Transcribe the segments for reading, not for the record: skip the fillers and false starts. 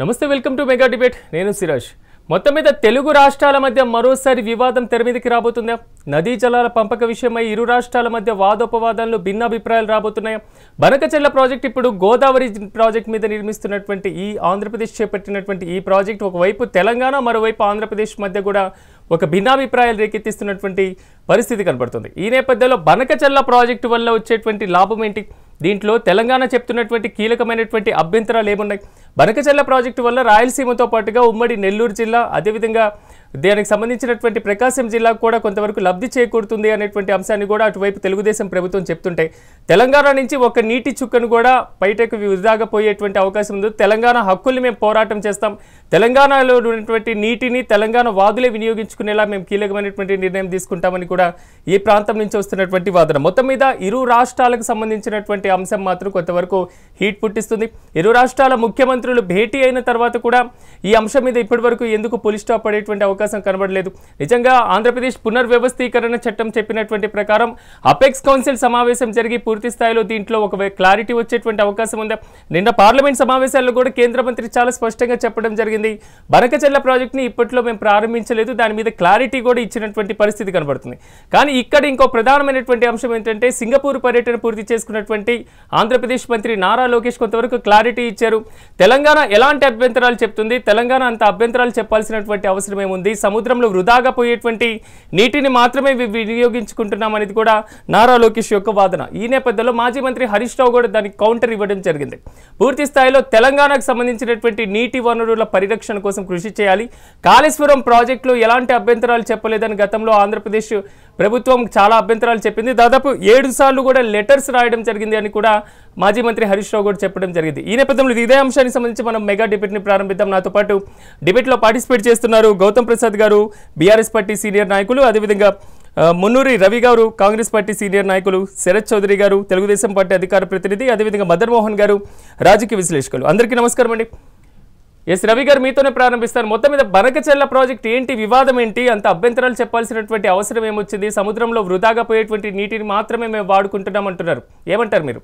నమస్తే, welcome to mega debate. నేను సిరాజ్. మొత్తం మీద తెలుగు రాష్ట్రాల మధ్య మరోసారి వివాదం తెరమీదకి రాబోతుందా? నదీ జలాల పంపక విషయమై ఇరు రాష్ట్రాల మధ్య వాదోపవాదాల్లో భిన్నాభిప్రాయాలు రాబోతున్నాయా? బనకచెర్ల ప్రాజెక్ట్ ఇప్పుడు గోదావరి ప్రాజెక్ట్ మీద నిర్మిస్తున్నటువంటి ఈ ఆంధ్రప్రదేశ్ చేపట్టినటువంటి ఈ ప్రాజెక్ట్ ఒకవైపు తెలంగాణ, మరోవైపు ఆంధ్రప్రదేశ్ మధ్య కూడా ఒక భిన్నాభిప్రాయాలు రేకెత్తిస్తున్నటువంటి పరిస్థితి కనబడుతుంది. ఈ నేపథ్యంలో బనకచెర్ల ప్రాజెక్టు వల్ల వచ్చేటువంటి లాభం ఏంటి? దీంట్లో తెలంగాణ చెప్తున్నటువంటి కీలకమైనటువంటి అభ్యంతరాలు ఏమున్నాయి? బనకచెర్ల ప్రాజెక్టు వల్ల రాయలసీమతో పాటుగా ఉమ్మడి నెల్లూరు జిల్లా, అదేవిధంగా దానికి సంబంధించినటువంటి ప్రకాశం జిల్లాకు కూడా కొంతవరకు లబ్ధి చేకూరుతుంది అనేటువంటి అంశాన్ని కూడా అటువైపు తెలుగుదేశం ప్రభుత్వం చెప్తుంటే, తెలంగాణ నుంచి ఒక నీటి చుక్కను కూడా బయటకు వృధాగా పోయేటువంటి అవకాశం ఉంది. తెలంగాణ హక్కుల్ని మేము పోరాటం చేస్తాం, తెలంగాణలో ఉన్నటువంటి నీటిని తెలంగాణ వాదులే వినియోగించుకునేలా మేము కీలకమైనటువంటి నిర్ణయం తీసుకుంటామని కూడా ఈ ప్రాంతం నుంచి వస్తున్నటువంటి వాదన. మొత్తం మీద ఇరు రాష్ట్రాలకు సంబంధించినటువంటి అంశం మాత్రం కొంతవరకు హీట్ పుట్టిస్తుంది. ఇరు రాష్ట్రాల ముఖ్యమంత్రులు భేటీ అయిన తర్వాత కూడా ఈ అంశం మీద ఇప్పటి వరకు ఎందుకు పులి స్టాప్ పడేటువంటి అవకాశం కనబడలేదు. నిజంగా ఆంధ్రప్రదేశ్ పునర్వ్యవస్థీకరణ చట్టం చెప్పినటువంటి ప్రకారం అపెక్స్ కౌన్సిల్ సమావేశం జరిగి పూర్తి స్థాయిలో దీంట్లో ఒక క్లారిటీ వచ్చేటువంటి అవకాశం ఉంది. నిన్న పార్లమెంట్ సమావేశాల్లో కూడా కేంద్ర మంత్రి చాలా స్పష్టంగా చెప్పడం జరిగింది, బనకచెర్ల ప్రాజెక్ట్ని ఇప్పట్లో మేము ప్రారంభించలేదు, దాని మీద క్లారిటీ కూడా ఇచ్చినటువంటి పరిస్థితి కనబడుతుంది. కానీ ఇక్కడ ఇంకో ప్రధానమైనటువంటి అంశం ఏంటంటే, సింగపూర్ పర్యటన పూర్తి చేసుకున్నటువంటి ఆంధ్రప్రదేశ్ మంత్రి నారా లోకేష్ కొంతవరకు క్లారిటీ ఇచ్చారు. తెలంగాణ ఎలాంటి అభ్యంతరాలు చెప్తుంది, తెలంగాణ అంత అభ్యంతరాలు చెప్పాల్సినటువంటి అవసరం ఏముంది, సముద్రంలో వృధాగా పోయేటువంటి నీటిని మాత్రమే వినియోగించుకుంటున్నాం అనేది కూడా నారా లోకేష్ యొక్క వాదన. ఈ నేపథ్యంలో మాజీ మంత్రి హరీష్ రావు కూడా దానికి కౌంటర్ ఇవ్వడం జరిగింది. పూర్తి స్థాయిలో తెలంగాణకు సంబంధించినటువంటి నీటి వనరుల పరిరక్షణ కోసం కృషి చేయాలి, కాళేశ్వరం ప్రాజెక్టులో ఎలాంటి అభ్యంతరాలు చెప్పలేదని గతంలో ఆంధ్రప్రదేశ్ ప్రభుత్వం చాలా అభ్యంతరాలు చెప్పింది. దాదాపు 7 సార్లు కూడా లెటర్స్ రాయడం జరిగింది అని కూడా మాజీ మంత్రి హరీష్ రావు కూడా చెప్పడం జరిగింది. ఈ నేపథ్యంలో ఇదే అంశానికి సంబంధించి మనం మెగా డిబేట్ని ప్రారంభిద్దాం. నాతో పాటు డిబేట్లో పార్టిసిపేట్ చేస్తున్నారు గౌతమ్ ప్రసాద్ గారు, బీఆర్ఎస్ పార్టీ సీనియర్ నాయకులు, అదేవిధంగా మున్నూరి రవి గారు, కాంగ్రెస్ పార్టీ సీనియర్ నాయకులు, శరత్ చౌదరి గారు, తెలుగుదేశం పార్టీ అధికార ప్రతినిధి, అదేవిధంగా మదన్ మోహన్ గారు, రాజకీయ విశ్లేషకులు. అందరికీ నమస్కారం అండి. ఎస్ రవి గారు, మీతోనే ప్రారంభిస్తారు. మొత్తం మీద బనకచెర్ల ప్రాజెక్ట్ ఏంటి, వివాదం ఏంటి, అంత అభ్యంతరాలు చెప్పాల్సినటువంటి అవసరం ఏమొచ్చింది, సముద్రంలో వృధాగా పోయేటువంటి నీటిని మాత్రమే మేము వాడుకుంటున్నాం అంటున్నారు, ఏమంటారు మీరు?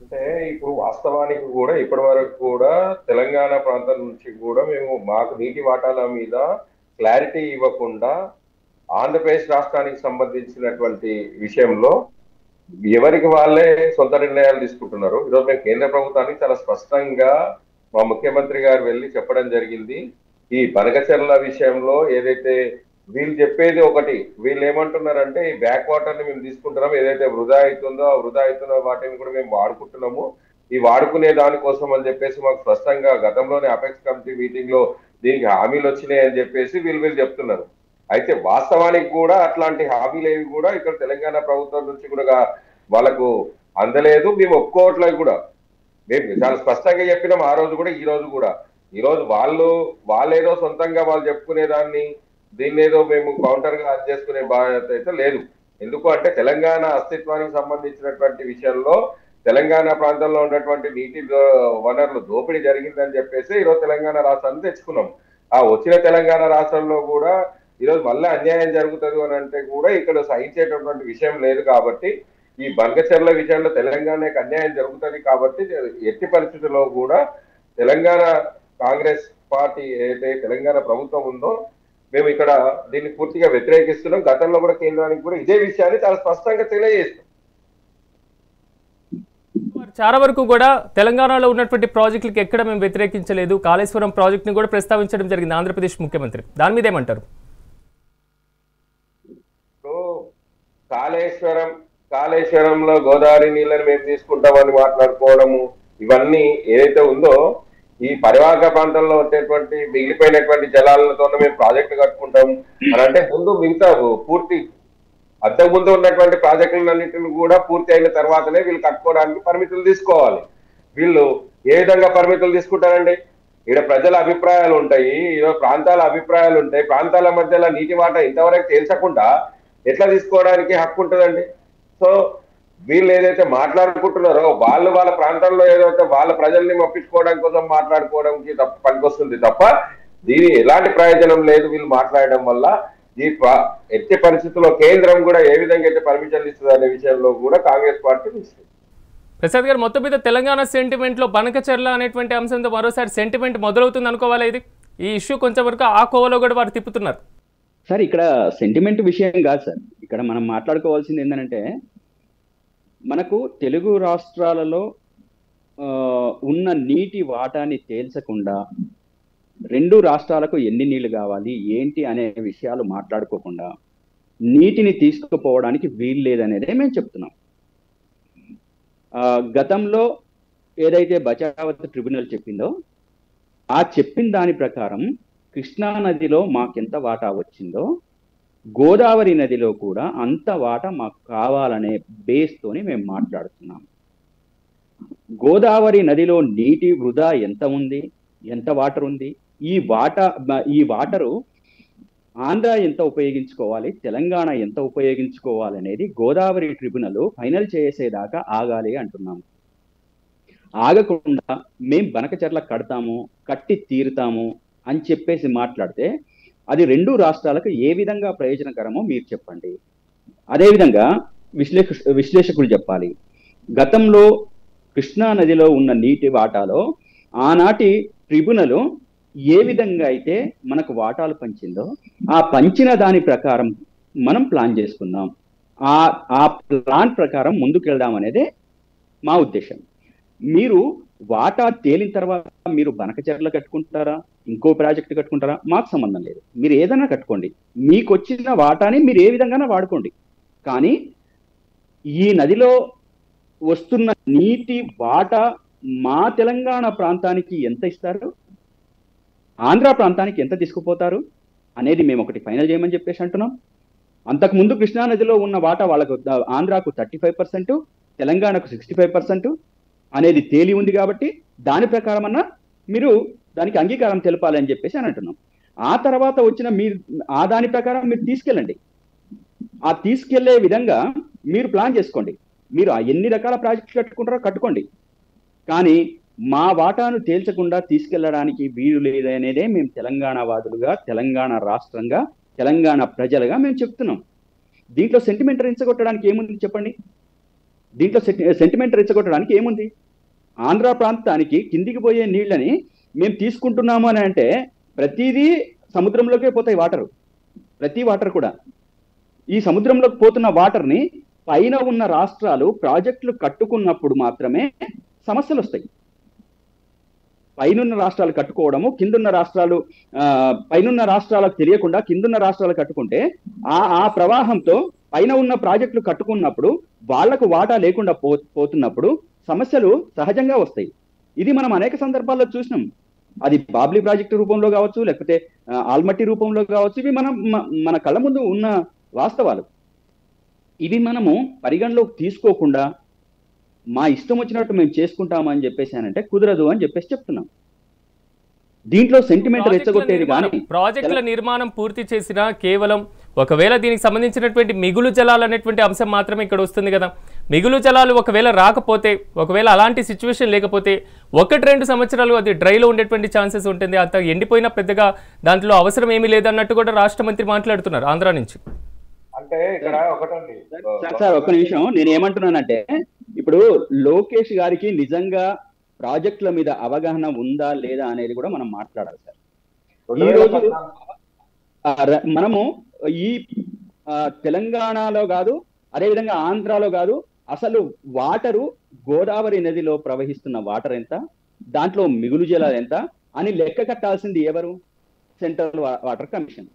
అంటే ఇప్పుడు వాస్తవానికి కూడా ఇప్పటి వరకు కూడా తెలంగాణ ప్రాంతం నుంచి కూడా మేము మాకు నీటి వాటాల మీద క్లారిటీ ఇవ్వకుండా ఆంధ్రప్రదేశ్ రాష్ట్రానికి సంబంధించినటువంటి విషయంలో ఎవరికి వాళ్ళే సొంత నిర్ణయాలు తీసుకుంటున్నారు. ఈరోజు మేము కేంద్ర ప్రభుత్వానికి చాలా స్పష్టంగా మా ముఖ్యమంత్రి గారు వెళ్ళి చెప్పడం జరిగింది. ఈ బనకచెర్ల విషయంలో ఏదైతే వీళ్ళు చెప్పేది ఒకటి, వీళ్ళు ఏమంటున్నారంటే ఈ బ్యాక్ వాటర్ ని మేము తీసుకుంటున్నాం, ఏదైతే వృధా అవుతుందో ఆ వృధా అవుతున్న వాటిని కూడా మేము వాడుకుంటున్నాము, ఈ వాడుకునే దానికోసం అని చెప్పేసి మాకు స్పష్టంగా గతంలోనే అపెక్స్ కమిటీ మీటింగ్ లో దీనికి హామీలు వచ్చినాయి అని చెప్పేసి వీళ్ళు చెప్తున్నారు. అయితే వాస్తవానికి కూడా అట్లాంటి హామీలు ఏవి కూడా ఇక్కడ తెలంగాణ ప్రభుత్వం నుంచి కూడా వాళ్ళకు అందలేదు. మేము ఒప్పుకోవట్లేదు కూడా, మేము చాలా స్పష్టంగా చెప్పినాం ఆ రోజు కూడా ఈ రోజు కూడా. ఈ రోజు వాళ్ళేదో సొంతంగా వాళ్ళు చెప్పుకునే దాన్ని దీన్ని ఏదో మేము కౌంటర్ గా చేసుకునే బాధ్యత అయితే లేదు. ఎందుకు అంటే తెలంగాణ అస్తిత్వానికి సంబంధించినటువంటి విషయంలో తెలంగాణ ప్రాంతంలో ఉన్నటువంటి నీటి వనరులు దోపిడీ జరిగిందని చెప్పేసి ఈరోజు తెలంగాణ రాష్ట్రాన్ని తెచ్చుకున్నాం. ఆ వచ్చిన తెలంగాణ రాష్ట్రంలో కూడా ఈరోజు మళ్ళీ అన్యాయం జరుగుతుంది అని అంటే కూడా ఇక్కడ సహించేటటువంటి విషయం లేదు. కాబట్టి ఈ బనకచెర్ల విషయంలో తెలంగాణకి అన్యాయం జరుగుతుంది కాబట్టి ఎట్టి పరిస్థితుల్లో కూడా తెలంగాణ కాంగ్రెస్ పార్టీ ఏదైతే తెలంగాణ ప్రభుత్వం ఉందో మేము ఇక్కడ దీన్ని పూర్తిగా వ్యతిరేకిస్తున్నాం. గతంలో కూడా కేంద్రానికి కూడా ఇదే విషయాన్ని చాలా స్పష్టంగా తెలియజేస్తాం. చాలా వరకు కూడా తెలంగాణలో ఉన్నటువంటి ప్రాజెక్టులకి ఎక్కడ మేము వ్యతిరేకించలేదు, కాళేశ్వరం ప్రాజెక్టుని కూడా ప్రస్తావించడం జరిగింది ఆంధ్రప్రదేశ్ ముఖ్యమంత్రి, దాని మీద ఏమంటారు? కాళేశ్వరంలో గోదావరి నీళ్ళని మేము తీసుకుంటామని మాట్లాడుకోవడము ఇవన్నీ ఏదైతే ఉందో, ఈ పరివాహక ప్రాంతంలో వచ్చేటువంటి మిగిలిపోయినటువంటి జలాలతోనే మేము ప్రాజెక్టులు కట్టుకుంటాం అని అంటే ముందు మిగతా పూర్తి అంతకు ముందు ఉన్నటువంటి ప్రాజెక్టులన్నింటిని కూడా పూర్తి అయిన తర్వాతనే వీళ్ళు కట్టుకోవడానికి పర్మితులు తీసుకోవాలి. వీళ్ళు ఏ విధంగా పర్మితులు తీసుకుంటారండి? ఇక్కడ ప్రజల అభిప్రాయాలు ఉంటాయి, ఈరోజు ప్రాంతాల అభిప్రాయాలు ఉంటాయి, ప్రాంతాల మధ్యలో నీటి వాటా ఇంతవరకు తేల్చకుండా ఎట్లా తీసుకోవడానికి హక్కు ఉంటుందండి? సో వీళ్ళు ఏదైతే మాట్లాడుకుంటున్నారో వాళ్ళ ప్రాంతంలో ఏదైతే వాళ్ళ ప్రజల్ని మప్పించుకోవడం కోసం మాట్లాడుకోవడానికి పనికొస్తుంది తప్ప దీని ఎలాంటి ప్రయోజనం లేదు. వీళ్ళు మాట్లాడడం వల్ల ఈ ఎట్టి పరిస్థితుల్లో కేంద్రం కూడా ఏ విధంగా అయితే పర్మిషన్లు ఇస్తుంది అనే విషయంలో కూడా కాంగ్రెస్ పార్టీ ఇస్తుంది. ప్రసాద్ గారు, మొత్తం మీద తెలంగాణ సెంటిమెంట్లో బనకచెర్ల అనేటువంటి అంశంతో మరోసారి సెంటిమెంట్ మొదలవుతుంది అనుకోవాలి. ఇది ఈ ఇష్యూ కొంచెం వరకు ఆ కోవలో కూడా వారు తిప్పుతున్నారు. సార్ ఇక్కడ సెంటిమెంట్ విషయం కాదు సార్. ఇక్కడ మనం మాట్లాడుకోవాల్సింది ఏంటంటే, మనకు తెలుగు రాష్ట్రాలలో ఉన్న నీటి వాటాని తేల్చకుండా, రెండు రాష్ట్రాలకు ఎన్ని నీళ్లు కావాలి ఏంటి అనే విషయాలు మాట్లాడుకోకుండా నీటిని తీసుకుపోవడానికి వీలు లేదనేదే మేము చెప్తున్నాం. గతంలో ఏదైతే బచావత్ ట్రిబ్యునల్ చెప్పిందో ఆ చెప్పిన దాని ప్రకారం కృష్ణా నదిలో మాకెంత వాటా వచ్చిందో గోదావరి నదిలో కూడా అంత వాటా మాకు కావాలనే బేస్తోని మేము మాట్లాడుతున్నాం. గోదావరి నదిలో నీటి వృధా ఎంత ఉంది, ఎంత వాటర్ ఉంది, ఈ వాటరు ఆంధ్ర ఎంత ఉపయోగించుకోవాలి, తెలంగాణ ఎంత ఉపయోగించుకోవాలి అనేది గోదావరి ట్రిబ్యునల్ ఫైనల్ చేసేదాకా ఆగాలి అంటున్నాము. ఆగకుండా మేం బనకచెర్ల కడతాము, కట్టి తీరుతాము అని చెప్పేసి మాట్లాడితే అది రెండు రాష్ట్రాలకు ఏ విధంగా ప్రయోజనకరమో మీరు చెప్పండి. అదేవిధంగా విశ్లేషకులు చెప్పాలి. గతంలో కృష్ణా నదిలో ఉన్న నీటి వాటాలో ఆనాటి ట్రిబ్యునల్ ఏ విధంగా అయితే మనకు వాటాలు పంచిందో ఆ పంచిన దాని ప్రకారం మనం ప్లాన్ చేసుకుందాం. ఆ ప్లాన్ ప్రకారం ముందుకెళ్దాం అనేదే మా ఉద్దేశం. మీరు వాటా తేలిన తర్వాత మీరు బనకచెర్ల కట్టుకుంటారా, ఇంకో ప్రాజెక్టు కట్టుకుంటారా, మాకు సంబంధం లేదు. మీరు ఏదైనా కట్టుకోండి, మీకు వచ్చిన వాటాని మీరు ఏ విధంగా వాడుకోండి. కానీ ఈ నదిలో వస్తున్న నీటి వాటా మా తెలంగాణ ప్రాంతానికి ఎంత ఇస్తారు, ఆంధ్ర ప్రాంతానికి ఎంత తీసుకుపోతారు అనేది మేము ఒకటి ఫైనల్ చేయమని చెప్పేసి అంటున్నాం. అంతకుముందు కృష్ణా నదిలో ఉన్న వాటా వాళ్ళకు ఆంధ్రాకు 35%, తెలంగాణకు 65% అనేది తేలి ఉంది. కాబట్టి దాని ప్రకారం అన్నా మీరు దానికి అంగీకారం తెలపాలని చెప్పేసి అని అంటున్నాం. ఆ తర్వాత వచ్చిన మీరు దాని ప్రకారం మీరు తీసుకెళ్ళండి. ఆ తీసుకెళ్లే విధంగా మీరు ప్లాన్ చేసుకోండి. మీరు ఎన్ని రకాల ప్రాజెక్టులు కట్టుకుంటారో కట్టుకోండి. కానీ మా వాటాను తేల్చకుండా తీసుకెళ్లడానికి వీలు లేదనేదే మేము తెలంగాణ వాదులుగా, తెలంగాణ రాష్ట్రంగా, తెలంగాణ ప్రజలుగా మేము చెప్తున్నాం. దీంట్లో సెంటిమెంట్ రెచ్చగొట్టడానికి ఏముంది చెప్పండి? దీంట్లో సెంటిమెంట్ రెచ్చగొట్టడానికి ఏముంది? ఆంధ్ర ప్రాంతానికి కిందికి పోయే నీళ్ళని మేము తీసుకుంటున్నాము అని అంటే ప్రతిదీ సముద్రంలోకే పోతాయి వాటరు. ప్రతి వాటర్ కూడా ఈ సముద్రంలోకి పోతున్న వాటర్ని పైన ఉన్న రాష్ట్రాలు ప్రాజెక్టులు కట్టుకున్నప్పుడు మాత్రమే సమస్యలు వస్తాయి. పైనున్న రాష్ట్రాలు కట్టుకోవడము, కిందున్న రాష్ట్రాలు పైనున్న రాష్ట్రాలకు తెలియకుండా కిందున్న రాష్ట్రాలు కట్టుకుంటే ఆ ప్రవాహంతో పైన ఉన్న ప్రాజెక్టులు కట్టుకున్నప్పుడు వాళ్లకు వాటా లేకుండా పోతున్నప్పుడు సమస్యలు సహజంగా వస్తాయి. ఇది మనం అనేక సందర్భాల్లో చూసినాం. అది బాబ్లీ ప్రాజెక్టు రూపంలో కావచ్చు, లేకపోతే ఆల్మట్టి రూపంలో కావచ్చు. ఇవి మన కళ్ళ ముందు ఉన్న వాస్తవాలు. ఇవి మనము పరిగణలోకి తీసుకోకుండా మా ఇష్టం వచ్చినట్టు మేము చేసుకుంటామని చెప్పేసి అంటే కుదరదు అని చెప్పేసి చెప్తున్నాం. దీంట్లో సెంటిమెంట్ రెచ్చగొట్టేది కానీ ప్రాజెక్టుల నిర్మాణం పూర్తి చేసిన కేవలం ఒకవేళ దీనికి సంబంధించినటువంటి మిగులు జలాలు అనేటువంటి అంశం మాత్రమే ఇక్కడ వస్తుంది కదా. మిగులు జలాలు ఒకవేళ రాకపోతే, ఒకవేళ అలాంటి సిచ్యువేషన్ లేకపోతే 1-2 సంవత్సరాలు అది డ్రైలో ఉండేటువంటి ఛాన్సెస్ ఉంటుంది. అంత ఎండిపోయినా పెద్దగా దాంట్లో అవసరం ఏమీ లేదన్నట్టు కూడా రాష్ట్ర మంత్రి మాట్లాడుతున్నారు ఆంధ్ర నుంచి. అంటే ఇక్కడ ఒకటండి సార్, ఒక్క నిమిషం. నేను ఏమంటున్నానంటే, ఇప్పుడు లోకేష్ గారికి నిజంగా ప్రాజెక్టుల మీద అవగాహన ఉందా లేదా అనేది కూడా మనం మాట్లాడాలి సార్. ఈ రోజు మనము ఈ తెలంగాణలో కాదు, అదేవిధంగా ఆంధ్రాలో కాదు, అసలు వాటరు గోదావరి నదిలో ప్రవహిస్తున్న వాటర్ ఎంత, దాంట్లో మిగులు జలాలు ఎంత అని లెక్క కట్టాల్సింది ఎవరు? Central water commission.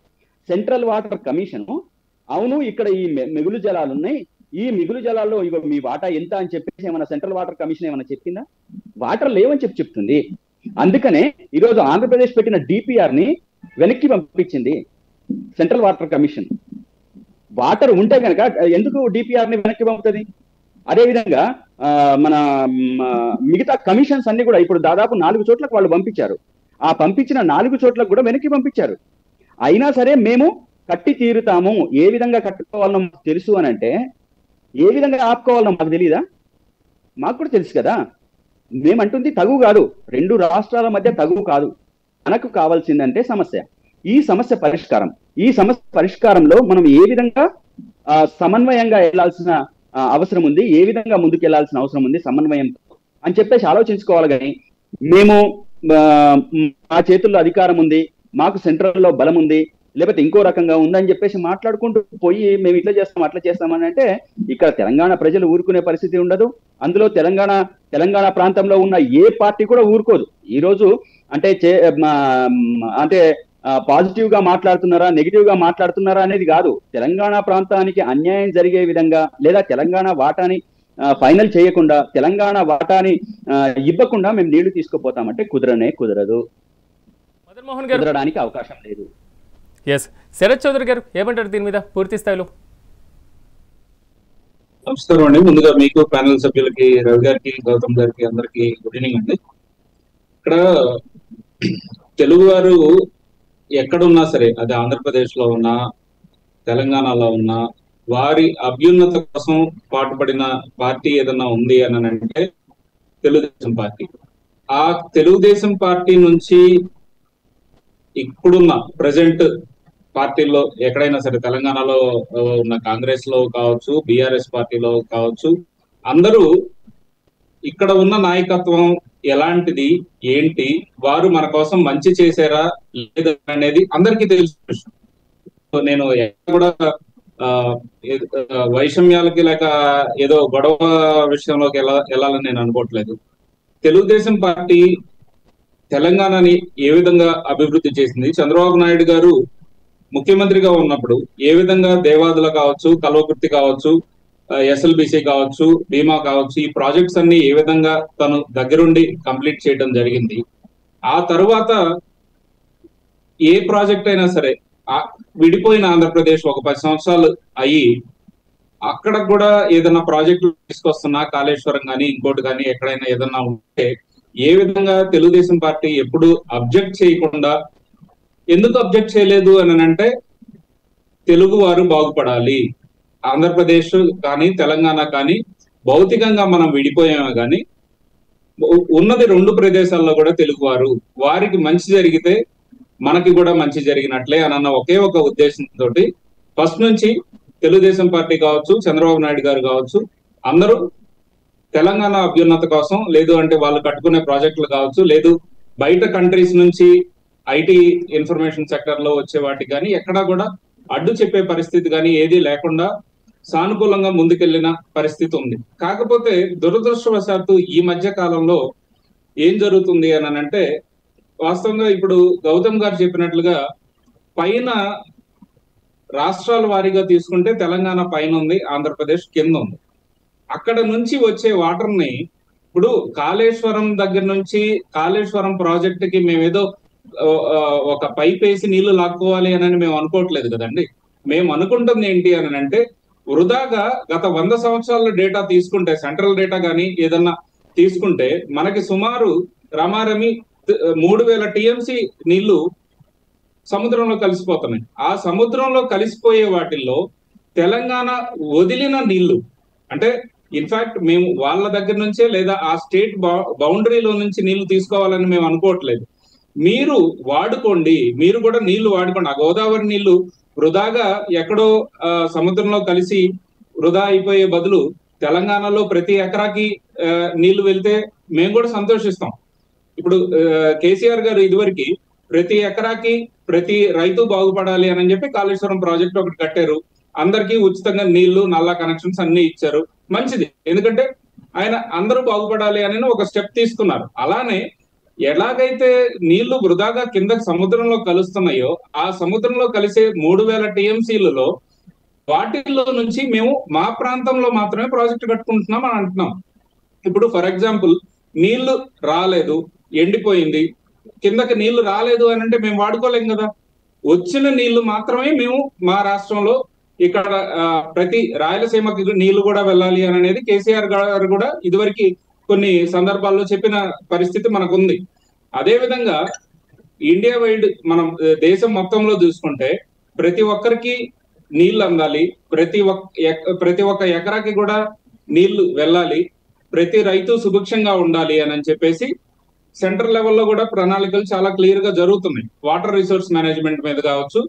Central water commission అవును ఇక్కడ ఈ మిగులు జలాలు ఉన్నాయి, ఈ మిగులు జలాల్లో ఇగో మీ వాటా ఎంత అని చెప్పేసి ఏమైనా సెంట్రల్ వాటర్ కమిషన్ ఏమైనా చెప్పిందా? వాటర్ లేవని చెప్తుంది. అందుకనే ఈరోజు ఆంధ్రప్రదేశ్ పెట్టిన డిపిఆర్ ని వెనక్కి పంపించింది సెంట్రల్ వాటర్ కమిషన్. వాటర్ ఉంటే కనుక ఎందుకు డిపిఆర్ ని వెనక్కి పంపుతుంది? అదేవిధంగా మన మిగతా కమిషన్స్ అన్ని కూడా ఇప్పుడు దాదాపు 4 చోట్లకు వాళ్ళు పంపించారు. ఆ పంపించిన 4 చోట్లకు కూడా వెనక్కి పంపించారు. అయినా సరే మేము కట్టి తీరుతాము, ఏ విధంగా కట్టుకోవాలనో మాకు తెలుసు అని అంటే ఏ విధంగా ఆపుకోవాలనో మాకు తెలియదా? మాకు కూడా తెలుసు కదా. మేమంటుంది తగు కాదు, 2 రాష్ట్రాల మధ్య తగు కాదు. మనకు కావాల్సిందంటే సమస్య, ఈ సమస్య పరిష్కారం. ఈ సమస్య పరిష్కారంలో మనం ఏ విధంగా సమన్వయంగా వెళ్లాల్సిన అవసరం ఉంది, ఏ విధంగా ముందుకెళ్లాల్సిన అవసరం ఉంది సమన్వయం అని చెప్పేసి ఆలోచించుకోవాలి. కానీ మేము మా చేతుల్లో అధికారం ఉంది, మాకు సెంట్రల్లో బలం ఉంది, లేకపోతే ఇంకో రకంగా ఉందని చెప్పేసి మాట్లాడుకుంటూ పోయి మేము ఇట్లా చేస్తాం అట్లా చేస్తామని అంటే ఇక్కడ తెలంగాణ ప్రజలు ఊరుకునే పరిస్థితి ఉండదు. అందులో తెలంగాణ ప్రాంతంలో ఉన్న ఏ పార్టీ కూడా ఊరుకోదు. ఈరోజు అంటే అంటే పాజిటివ్ గా మాట్లాడుతున్నారా నెగిటివ్ గా మాట్లాడుతున్నారా అనేది కాదు, తెలంగాణ ప్రాంతానికి అన్యాయం జరిగే విధంగా లేదా తెలంగాణ వాటాని ఫైనల్ చేయకుండా తెలంగాణ వాటాని ఇవ్వకుండా మేము నీళ్లు తీసుకుపోతామంటే కుదరదు, కుదరడానికి అవకాశం లేదు. ఎస్, శరత్ చౌదరి గారు ఏమంటారు దీని మీద పూర్తి స్థాయిలో? నమస్కారం అండి. ముందుగా మీకు ప్యానెల్ సభ్యులకి, రవి గారికి, గౌతమ్ గారికి అందరికి గుడ్ ఈవినింగ్ అండి. ఇక్కడ తెలుగువారు ఎక్కడున్నా సరే, అది ఆంధ్రప్రదేశ్ లో ఉన్నా తెలంగాణలో ఉన్నా, వారి అభ్యున్నత కోసం పాటుపడిన పార్టీ ఏదన్నా ఉంది అని అంటే తెలుగుదేశం పార్టీ. ఆ తెలుగుదేశం పార్టీ నుంచి ఇప్పుడున్న ప్రజెంట్ పార్టీల్లో ఎక్కడైనా సరే, తెలంగాణలో ఉన్న కాంగ్రెస్ లో కావచ్చు, బీఆర్ఎస్ పార్టీలో కావచ్చు, అందరూ ఇక్కడ ఉన్న నాయకత్వం ఎలాంటిది ఏంటి, వారు మన కోసం మంచి చేశారా లేదా అనేది అందరికీ తెలుసు. నేను కూడా వైషమ్యాలకి లేక ఏదో గొడవ విషయంలోకి వెళ్ళాలని నేను అనుకోవట్లేదు. తెలుగుదేశం పార్టీ తెలంగాణని ఏ విధంగా అభివృద్ధి చేసింది, చంద్రబాబు నాయుడు గారు ముఖ్యమంత్రిగా ఉన్నప్పుడు ఏ విధంగా దేవాదులు కావచ్చు, కల్వకుర్తి కావచ్చు, ఎస్ఎల్బిసి కావచ్చు, బీమా కావచ్చు, ఈ ప్రాజెక్ట్స్ అన్ని ఏ విధంగా తను దగ్గరుండి కంప్లీట్ చేయడం జరిగింది. ఆ తరువాత ఏ ప్రాజెక్ట్ అయినా సరే, విడిపోయిన ఆంధ్రప్రదేశ్ ఒక 10 సంవత్సరాలు అయ్యి అక్కడ కూడా ఏదైనా ప్రాజెక్టులు తీసుకొస్తున్నా, కాళేశ్వరం కానీ ఇంకోటి కానీ ఎక్కడైనా ఏదన్నా ఉంటే ఏ విధంగా తెలుగుదేశం పార్టీ ఎప్పుడు అబ్జెక్ట్ చేయకుండా, ఎందుకు అబ్జెక్ట్ చేయలేదు అని అంటే తెలుగు వారు బాగుపడాలి, ఆంధ్రప్రదేశ్ కానీ తెలంగాణ కానీ భౌతికంగా మనం విడిపోయామే కానీ ఉన్నది 2 ప్రదేశాల్లో కూడా తెలుగువారు, వారికి మంచి జరిగితే మనకి కూడా మంచి జరిగినట్లే అన్న ఒకే ఒక ఉద్దేశంతో ఫస్ట్ నుంచి తెలుగుదేశం పార్టీ కావచ్చు, చంద్రబాబు నాయుడు గారు కావచ్చు, అందరూ తెలంగాణ అభ్యున్నత కోసం, లేదు అంటే వాళ్ళు కట్టుకునే ప్రాజెక్టులు కావచ్చు, లేదు బయట కంట్రీస్ నుంచి ఐటీ ఇన్ఫర్మేషన్ సెక్టర్ లో వచ్చే వాటికి కానీ ఎక్కడా కూడా అడ్డు చెప్పే పరిస్థితి కానీ ఏది లేకుండా సానుకూలంగా ముందుకెళ్లిన పరిస్థితి ఉంది. కాకపోతే దురదృష్టవశాత్తు ఈ మధ్య కాలంలో ఏం జరుగుతుంది అని అంటే, వాస్తవంగా ఇప్పుడు గౌతమ్ గారు చెప్పినట్లుగా పైన రాష్ట్రాల వారీగా తీసుకుంటే తెలంగాణ పైన ఉంది, ఆంధ్రప్రదేశ్ కింద ఉంది. అక్కడ నుంచి వచ్చే వాటర్ ని ఇప్పుడు కాళేశ్వరం దగ్గర నుంచి కాళేశ్వరం ప్రాజెక్ట్ కి మేమేదో ఒక పైప్ వేసి నీళ్లు లాక్కోవాలి అని మేము అనుకోవట్లేదు కదండి. మేము అనుకుంటుంది ఏంటి అని అంటే, వృధాగా గత 100 సంవత్సరాల డేటా తీసుకుంటే, సెంట్రల్ డేటా కానీ ఏదన్నా తీసుకుంటే మనకి సుమారు రమారమి 3000 టీఎంసీ నీళ్లు సముద్రంలో కలిసిపోతున్నాయి. ఆ సముద్రంలో కలిసిపోయే వాటిల్లో తెలంగాణ వదిలిన నీళ్లు, అంటే ఇన్ఫాక్ట్ మేము వాళ్ళ దగ్గర నుంచే లేదా ఆ స్టేట్ బౌండరీలో నుంచి నీళ్లు తీసుకోవాలని మేము అనుకోవట్లేదు. మీరు వాడుకోండి, మీరు కూడా నీళ్లు వాడుకోండి. ఆ గోదావరి నీళ్లు వృధాగా ఎక్కడో సముద్రంలో కలిసి వృధా అయిపోయే బదులు తెలంగాణలో ప్రతి ఎకరాకి నీళ్లు వెళ్తే మేము కూడా సంతోషిస్తాం. ఇప్పుడు కేసీఆర్ గారు ఇదివరకు ప్రతి ఎకరాకి ప్రతి రైతు బాగుపడాలి అని చెప్పి కాళేశ్వరం ప్రాజెక్ట్ ఒకటి కట్టారు. అందరికీ ఉచితంగా నీళ్లు, నల్లా కనెక్షన్స్ అన్ని ఇచ్చారు. మంచిది, ఎందుకంటే ఆయన అందరూ బాగుపడాలి అని ఒక స్టెప్ తీసుకున్నారు. అలానే ఎలాగైతే నీళ్లు వృధాగా కింద సముద్రంలో కలుస్తున్నాయో, ఆ సముద్రంలో కలిసే 3000 టీఎంసీలలో వాటిల్లో నుంచి మేము మా ప్రాంతంలో మాత్రమే ప్రాజెక్టు కట్టుకుంటున్నాం అని అంటున్నాం. ఇప్పుడు ఫర్ ఎగ్జాంపుల్ నీళ్లు రాలేదు, ఎండిపోయింది, కిందకి నీళ్లు రాలేదు అని అంటే మేము వాడుకోలేం కదా. వచ్చిన నీళ్లు మాత్రమే మేము మా రాష్ట్రంలో ఇక్కడ ప్రతి రాయలసీమకి నీళ్లు కూడా వెళ్ళాలి అని అనేది కేసీఆర్ గారు కూడా ఇదివరకు కొన్ని సందర్భాల్లో చెప్పిన పరిస్థితి మనకుంది. అదే విధంగా ఇండియా వైడ్ మనం దేశం మొత్తంలో చూసుకుంటే ప్రతి ఒక్కరికి నీళ్లు అందాలి, ప్రతి ఒక్క ఎకరాకి కూడా నీళ్లు వెళ్ళాలి, ప్రతి రైతు సుభిక్షంగా ఉండాలి అని చెప్పేసి సెంట్రల్ లెవెల్లో కూడా ప్రణాళికలు చాలా క్లియర్ గా జరుగుతున్నాయి. వాటర్ రిసోర్స్ మేనేజ్మెంట్ మీద కావచ్చు,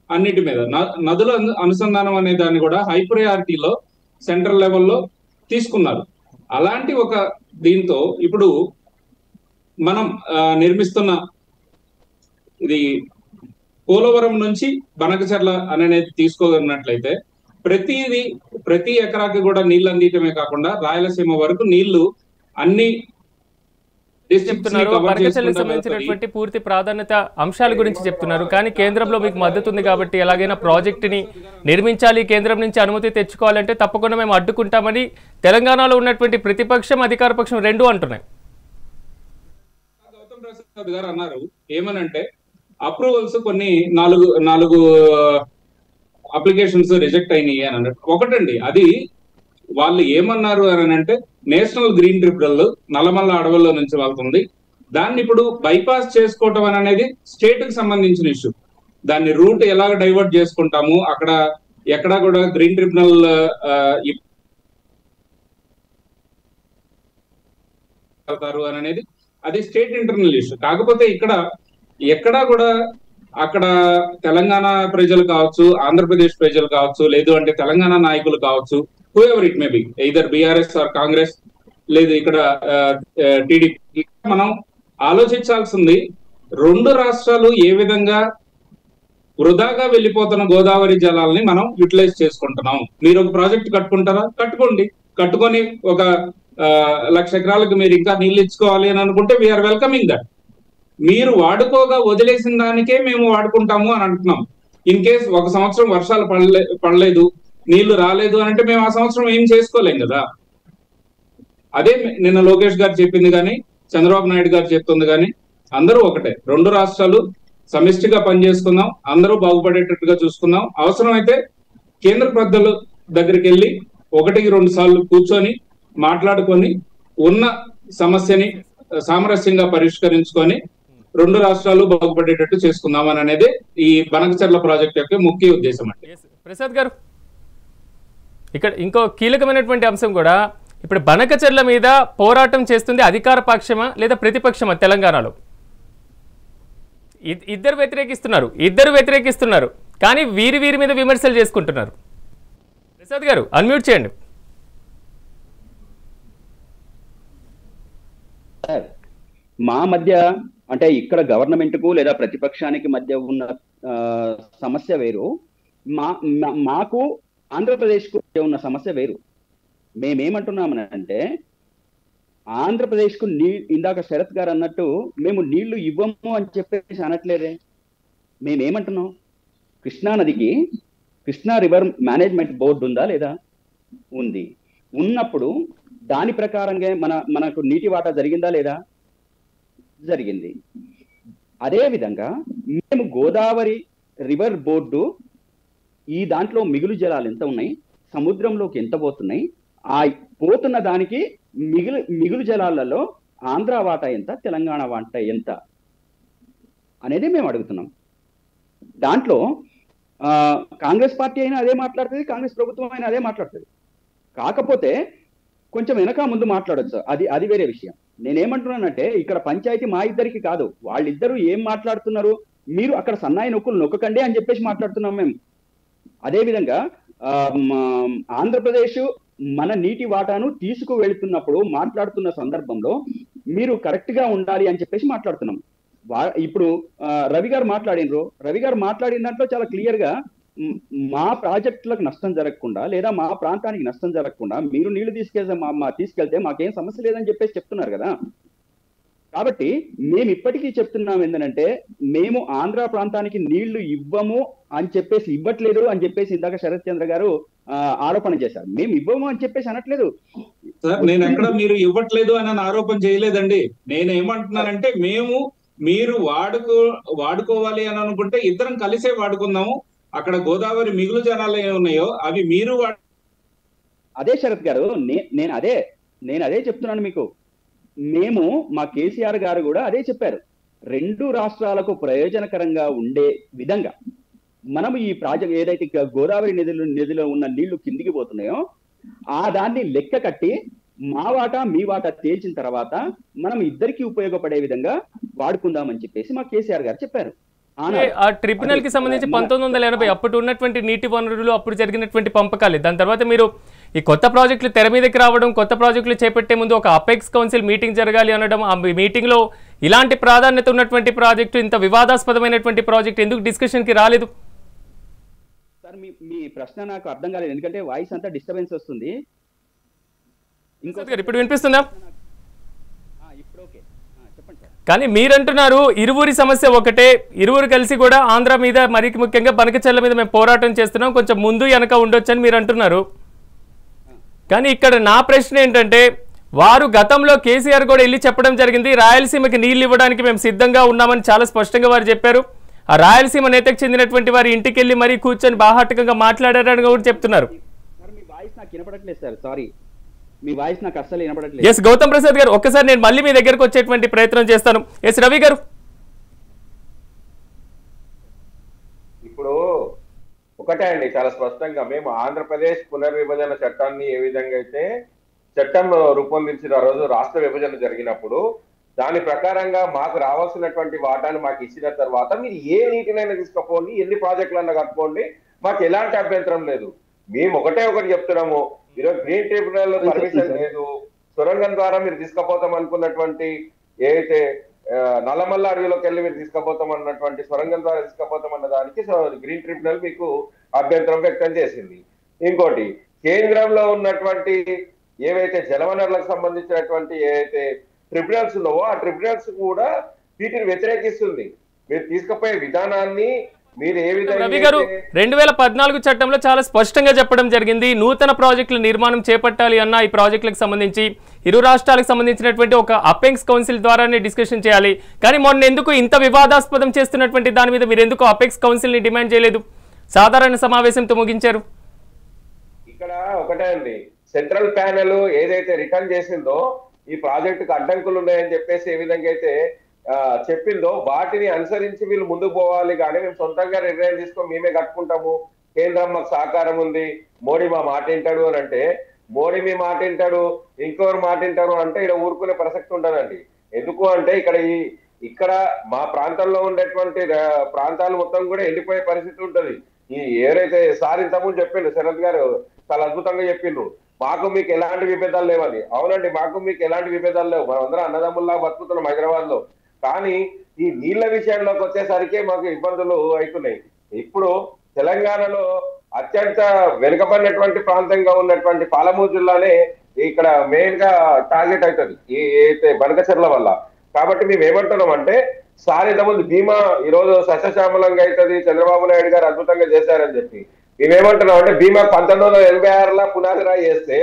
అన్నిటి మీద. నదుల అనుసంధానం అనే దాన్ని కూడా హై ప్రయారిటీలో సెంట్రల్ లెవెల్లో తీసుకున్నారు. అలాంటి ఒక దీంతో ఇప్పుడు మనం నిర్మిస్తున్న ఇది పోలవరం నుంచి బనకచెర్ల అనేది తీసుకోగలిగినట్లయితే ప్రతి ఎకరాకి కూడా నీళ్లు అందించడమే కాకుండా రాయలసీమ వరకు నీళ్లు అన్ని చెప్తున్నారు. బనకచెర్లకు సంబంధించినటువంటి పూర్తి ప్రాధాన్యత అంశాల గురించి చెప్తున్నారు. కానీ కేంద్రంలో మీకు మద్దతు ఉంది కాబట్టి ఎలాగైనా ప్రాజెక్టుని నిర్మించాలి, కేంద్రం నుంచి అనుమతి తెచ్చుకోవాలంటే తప్పకుండా మేము అడ్డుకుంటామని తెలంగాణలో ఉన్నటువంటి ప్రతిపక్షం అధికార పక్షం రెండు అంటున్నాయి. గౌతమ్ ప్రసాద్ గారు అన్నారు ఏమనంటే అప్రూవల్స్ కొన్ని నాలుగు అప్లికేషన్స్ రిజెక్ట్ అయినాయి అని అన్నట్టు. ఒకటండి, అది వాళ్ళు ఏమన్నారు అని అంటే నేషనల్ గ్రీన్ ట్రిబ్యునల్ నల్లమల్ల అడవుల్లో నుంచి వెళ్తుంది, దాన్ని ఇప్పుడు బైపాస్ చేసుకోవటం అనేది స్టేట్ కి సంబంధించిన ఇష్యూ. దాన్ని రూట్ ఎలా డైవర్ట్ చేసుకుంటాము, అక్కడ ఎక్కడా కూడా గ్రీన్ ట్రిబ్యునల్ అనేది అది స్టేట్ ఇంటర్నల్ ఇష్యూ. కాకపోతే ఎక్కడా కూడా అక్కడ తెలంగాణ ప్రజలు కావచ్చు, ఆంధ్రప్రదేశ్ ప్రజలు కావచ్చు, లేదు అంటే తెలంగాణ నాయకులు కావచ్చు, whoever it may be, either BRS or Congress, లేదు ఇక్కడ టీడీపీ, మనం ఆలోచించాల్సింది రెండు రాష్ట్రాలు ఏ విధంగా వృధాగా వెళ్ళిపోతున్న గోదావరి జలాలని మనం యూటిలైజ్ చేసుకుంటున్నాం. మీరు ఒక ప్రాజెక్ట్ కట్టుకుంటారా, కట్టుకోండి. కట్టుకొని ఒక 1,00,000 ఎకరాలకు మీరు ఇంకా నీళ్ళు ఇచ్చుకోవాలి అని అనుకుంటే వీఆర్ వెల్కమింగ్ దట్. మీరు వాడుకోగా వదిలేసిన దానికే మేము వాడుకుంటాము అని అంటున్నాం. ఇన్ కేస్ ఒక సంవత్సరం వర్షాలు పడలేదు, నీళ్లు రాలేదు అని అంటే మేము ఆ సంవత్సరం ఏం చేసుకోలేం కదా. అదే నిన్న లోకేష్ గారు చెప్పింది కానీ, చంద్రబాబు నాయుడు గారు చెప్తుంది కానీ, అందరూ ఒకటే. రెండు రాష్ట్రాలు సమిష్టిగా పనిచేసుకుందాం, అందరూ బాగుపడేటట్టుగా చూసుకుందాం. అవసరమైతే కేంద్ర పెద్దల దగ్గరికి వెళ్ళి 1-2 సార్లు కూర్చొని మాట్లాడుకొని ఉన్న సమస్యని సామరస్యంగా పరిష్కరించుకొని రెండు రాష్ట్రాలు బాగుపడేటట్టు చేసుకుందామని అనేది ఈ బనకచెర్ల ప్రాజెక్ట్ యొక్క ముఖ్య ఉద్దేశం అండి. ప్రసాద్ గారు, ఇక్కడ ఇంకో కీలకమైనటువంటి అంశం కూడా, ఇప్పుడు బనకచెర్ల మీద పోరాటం చేస్తుంది అధికార పక్షమా లేదా ప్రతిపక్షమా తెలంగాణలో? ఇద్దరు వ్యతిరేకిస్తున్నారు కానీ వీరి మీద విమర్శలు చేసుకుంటున్నారు. ప్రసాద్ గారు అన్మ్యూట్ చేయండి. మా మధ్య అంటే ఇక్కడ గవర్నమెంట్ కు లేదా ప్రతిపక్షానికి మధ్య ఉన్న సమస్య వేరు, మాకు ఆంధ్రప్రదేశ్ కు ఉన్న సమస్య వేరు. మేమేమంటున్నామనంటే ఆంధ్రప్రదేశ్ కు ఇందాక శరత్ గారు అన్నట్టు మేము నీళ్లు ఇవ్వము అని చెప్పేసి అనట్లేదే. మేమేమంటున్నాం, కృష్ణా నదికి కృష్ణా రివర్ మేనేజ్మెంట్ బోర్డు ఉందా లేదా? ఉంది. ఉన్నప్పుడు దాని ప్రకారంగా మనకు నీటి వాటా జరిగిందా లేదా? జరిగింది. అదే విధంగా మేము గోదావరి రివర్ బోర్డు ఈ దాంట్లో మిగులు జలాలు ఎంత ఉన్నాయి, సముద్రంలోకి ఎంత పోతున్నాయి, ఆ పోతున్న దానికి మిగులు జలాలలో ఆంధ్ర వాటా ఎంత, తెలంగాణ వాటా ఎంత అనేది మేము అడుగుతున్నాం. దాంట్లో కాంగ్రెస్ పార్టీ అయినా అదే మాట్లాడుతుంది, కాంగ్రెస్ ప్రభుత్వం అయినా అదే మాట్లాడుతుంది. కాకపోతే కొంచెం వెనక ముందు మాట్లాడొచ్చు, అది వేరే విషయం. నేనేమంటున్నానంటే ఇక్కడ పంచాయతీ మా ఇద్దరికి కాదు, వాళ్ళిద్దరూ ఏం మాట్లాడుతున్నారు, మీరు అక్కడ సన్నాయి నొక్కులు నొక్కకండి అని చెప్పేసి మాట్లాడుతున్నాం మేము. అదేవిధంగా ఆంధ్రప్రదేశ్ మన నీటి వాటాను తీసుకువెళ్తున్నప్పుడు మాట్లాడుతున్న సందర్భంలో మీరు కరెక్ట్ గా ఉండాలి అని చెప్పేసి మాట్లాడుతున్నాం. ఇప్పుడు రవి గారు మాట్లాడిన దాంట్లో చాలా క్లియర్ గా మా ప్రాజెక్టులకు నష్టం జరగకుండా లేదా మా ప్రాంతానికి నష్టం జరగకుండా మీరు నీళ్లు తీసుకెళ్తే మాకేం సమస్య లేదని చెప్పేసి చెప్తున్నారు కదా. కాబట్టి మేము ఇప్పటికీ చెప్తున్నాం ఏంటంటే మేము ఆంధ్ర ప్రాంతానికి నీళ్లు ఇవ్వము అని చెప్పేసి, ఇవ్వట్లేదు అని చెప్పేసి ఇందాక శరత్ చంద్ర గారు ఆరోపణ చేశారు. మేము ఇవ్వము అని చెప్పేసి అనట్లేదు సార్. నేను ఎక్కడ మీరు ఇవ్వట్లేదు అని ఆరోపణ చేయలేదండి. నేను ఏమంటున్నానంటే మీరు వాడుకోవాలి అని అనుకుంటే ఇద్దరం కలిసే వాడుకుందాము. అక్కడ గోదావరి మిగులు జనాలు ఏమున్నాయో అవి మీరు అదే శరత్ గారు, నేను అదే చెప్తున్నాను మీకు. మేము మా కేసీఆర్ గారు కూడా అదే చెప్పారు. రెండు రాష్ట్రాలకు ప్రయోజనకరంగా ఉండే విధంగా మనం ఈ ప్రాజెక్ట్ ఏదైతే గోదావరి నదిలో ఉన్న నీళ్లు కిందికి పోతున్నాయో ఆ దాన్ని లెక్క కట్టి మా వాటా మీ వాటా తేల్చిన తర్వాత మనం ఇద్దరికి ఉపయోగపడే విధంగా వాడుకుందామని చెప్పేసి మా కేసీఆర్ గారు చెప్పారు. ఆ ట్రిబ్యునల్ కి సంబంధించి 1980 అప్పుడు ఉన్నటువంటి నీటి వనరులు, అప్పుడు జరిగినటువంటి పంపకాలు, దాని తర్వాత మీరు ఈ కొత్త ప్రాజెక్టులు తెర మీదకి రావడం, కొత్త ప్రాజెక్టులు చేపట్టే ముందు ఒక అపెక్స్ కౌన్సిల్ మీటింగ్ జరగాలి అనడం, ఆ మీటింగ్లో ఇలాంటి ప్రాధాన్యత ఉన్నటువంటి ప్రాజెక్టు, ఇంత వివాదాస్పదమైనటువంటి ప్రాజెక్టు ఎందుకు డిస్కషన్కి రాలేదు? సార్ మీ ప్రశ్న నాకు అర్థం కాలేదు, ఎందుకంటే వాయిస్ అంతా డిస్టర్బెన్స్ వస్తుంది. ఇప్పుడు వినిపిస్తుందా? ఇప్పుడు ఓకే, చెప్పండి సార్. కానీ మీరంటున్నారు ఇరువురి సమస్య ఒకటే, ఇరువురు కలిసి కూడా ఆంధ్ర మీద, మరి ముఖ్యంగా బనకచెర్ల మీద మేము పోరాటం చేస్తున్నాం, కొంచెం ముందు వెనక ఉండొచ్చు అని మీరు అంటున్నారు. కానీ ఇక్కడ నా ప్రశ్న ఏంటంటే, వారు గతంలో కేసీఆర్ కూడా వెళ్ళి చెప్పడం జరిగింది, రాయలసీమకి నీళ్లు ఇవ్వడానికి మేము సిద్ధంగా ఉన్నామని చాలా స్పష్టంగా వారు చెప్పారు. ఆ రాయలసీమ నేతకు చెందినటువంటి వారి ఇంటికి వెళ్ళి మరీ కూర్చొని బాహాటకంగా మాట్లాడారని కూడా చెప్తున్నారు. సార్ మీ వాయిస్ నాకు వినపడట్లేదు సార్, సారీ, మీ వాయిస్ నాకు అస్సలు వినపడట్లేదు. ఎస్ గౌతమ్ ప్రసాద్ గారు, ఒక్కసారి నేను మళ్ళీ మీ దగ్గరకు వచ్చేటువంటి ప్రయత్నం చేస్తాను. ఎస్ రవి గారు. ఇప్పుడు ఒకటే అండి, చాలా స్పష్టంగా మేము ఆంధ్రప్రదేశ్ పునర్విభజన చట్టాన్ని ఏ విధంగా అయితే చట్టం రూపొందించిన రోజు రాష్ట్ర విభజన జరిగినప్పుడు దాని ప్రకారంగా మాకు రావాల్సినటువంటి వాటాను మాకు ఇచ్చిన తర్వాత మీరు ఏ నీటినైనా తీసుకుపోండి, ఎన్ని ప్రాజెక్టులన్నా కట్టుకోండి, మాకు ఎలాంటి అభ్యంతరం లేదు. మేము ఒకటే ఒకటి చెప్తున్నాము, ఈరోజు గ్రీన్ ట్రిబ్యునల్ పర్మిషన్ లేదు, సొరంగం ద్వారా మీరు తీసుకుపోతాం అనుకున్నటువంటి ఏదైతే నల్లమల్ల అడవిలోకి వెళ్ళి మీరు తీసుకుపోతాం అన్నటువంటి సొరంగం ద్వారా తీసుకుపోతాం అన్న దానికి గ్రీన్ ట్రిబ్యునల్ మీకు అభ్యంతరం వ్యక్తం చేసింది. ఇంకోటి, కేంద్రంలో ఉన్నటువంటి ఏవైతే జలవనరులకు సంబంధించినటువంటి ఏవైతే ట్రిబ్యునల్స్ ఉన్నావో ఆ ట్రిబ్యునల్స్ కూడా వీటిని వ్యతిరేకిస్తుంది. మీరు తీసుకుపోయే విధానాన్ని మీరు ఏ విధంగా, రవి గారు 2014 చట్టంలో చాలా స్పష్టంగా చెప్పడం జరిగింది, నూతన ప్రాజెక్టుల నిర్మాణం చేపట్టాలి అన్న ఈ ప్రాజెక్టులకు సంబంధించి ఇరు రాష్ట్రాలకు సంబంధించినటువంటి ఒక అపెక్స్ కౌన్సిల్ ద్వారానే డిస్కషన్ చేయాలి. కానీ మొన్న ఎందుకు ఇంత వివాదాస్పదం చేస్తున్నటువంటి దాని మీద మీరు ఎందుకు అపెక్స్ కౌన్సిల్ ని డిమాండ్ చేయలేదు, సాధారణ సమావేశంతో ముగించారు? ఇక్కడ ఒకటే అండి, సెంట్రల్ ప్యానెల్ ఏదైతే రిటర్న్ చేసిందో ఈ ప్రాజెక్టుకు అడ్డంకులు ఉన్నాయని చెప్పేసి ఏ విధంగా అయితే చెప్పిందో వాటిని అనుసరించి వీళ్ళు ముందుకు పోవాలి. కానీ మేము సొంతంగా నిర్ణయం తీసుకొని మేమే కట్టుకుంటాము, కేంద్రం మాకు సహకారం ఉంది, మోడీ మా మాట వింటాడు అని అంటే, మోడీ మీ మాట వింటాడు ఇంకొకరు మాట వింటారు అంటే ఇక్కడ ఊరుకునే ప్రసక్తి ఉండదండి. ఎందుకు అంటే ఇక్కడ మా ప్రాంతంలో ఉండేటువంటి ప్రాంతాలు మొత్తం కూడా ఎండిపోయే పరిస్థితి ఉంటది. ఈ ఎవరైతే సార్ ఇంతకుముందు చెప్పిండు, శరత్ గారు చాలా అద్భుతంగా చెప్పిండ్రు, మాకు మీకు ఎలాంటి విభేదాలు లేవని. అవునండి, మాకు మీకు ఎలాంటి విభేదాలు లేవు, మనం అందరం అన్నదమ్ముల్లా బతుకుతున్నాం హైదరాబాద్ లో. కానీ ఈ నీళ్ల విషయంలోకి వచ్చేసరికి మాకు ఇబ్బందులు అవుతున్నాయి. ఇప్పుడు తెలంగాణలో అత్యంత వెనుకబడినటువంటి ప్రాంతంగా ఉన్నటువంటి పాలమూరు జిల్లానే ఇక్కడ మెయిన్ గా టార్గెట్ అవుతుంది ఈ బనకచెర్ల వల్ల. కాబట్టి మేము ఏమంటున్నాం అంటే, సార్ ఇంతకుముందు భీమా ఈరోజు సస్యశ్యామలంగా అవుతుంది, చంద్రబాబు నాయుడు గారు అద్భుతంగా చేశారని చెప్పి మేమేమంటున్నాం అంటే, భీమా 1986లో పునాది రాయి చేస్తే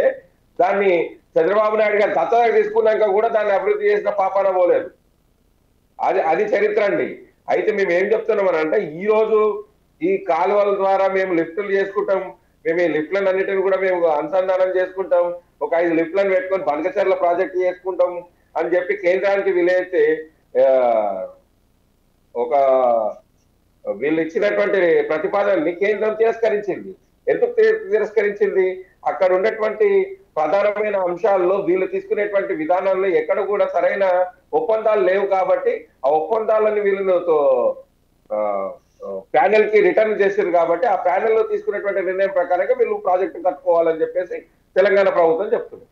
దాన్ని చంద్రబాబు నాయుడు గారు దత్తత తీసుకున్నాక కూడా దాన్ని అభివృద్ధి చేసిన పాపాన పోలేదు. అది చరిత్ర అండి. అయితే మేము ఏం చెప్తున్నాం అని అంటే, ఈ రోజు ఈ కాలువల ద్వారా మేము లిఫ్టులు చేసుకుంటాం, మేము ఈ లిఫ్ట్లను అన్నిటిని కూడా మేము అనుసంధానం చేసుకుంటాం, ఒక 5 లిఫ్ట్లను పెట్టుకొని బనకచెర్ల ప్రాజెక్ట్ చేసుకుంటాం అని చెప్పి కేంద్రానికి వీలైతే వీళ్ళు ఇచ్చినటువంటి ప్రతిపాదనని కేంద్రం తిరస్కరించింది. ఎందుకు తిరస్కరించింది? అక్కడ ఉన్నటువంటి ప్రధానమైన అంశాల్లో వీళ్ళు తీసుకునేటువంటి విధానాల్లో ఎక్కడ కూడా సరైన ఒప్పందాలు లేవు. కాబట్టి ఆ ఒప్పందాలని వీళ్ళను ప్యానెల్ కి రిటర్న్ చేశారు. కాబట్టి ఆ ప్యానెల్ లో తీసుకునేటువంటి నిర్ణయం ప్రకారంగా వీళ్ళు ప్రాజెక్టు కట్టుకోవాలని చెప్పేసి తెలంగాణ ప్రభుత్వం చెప్తుంది.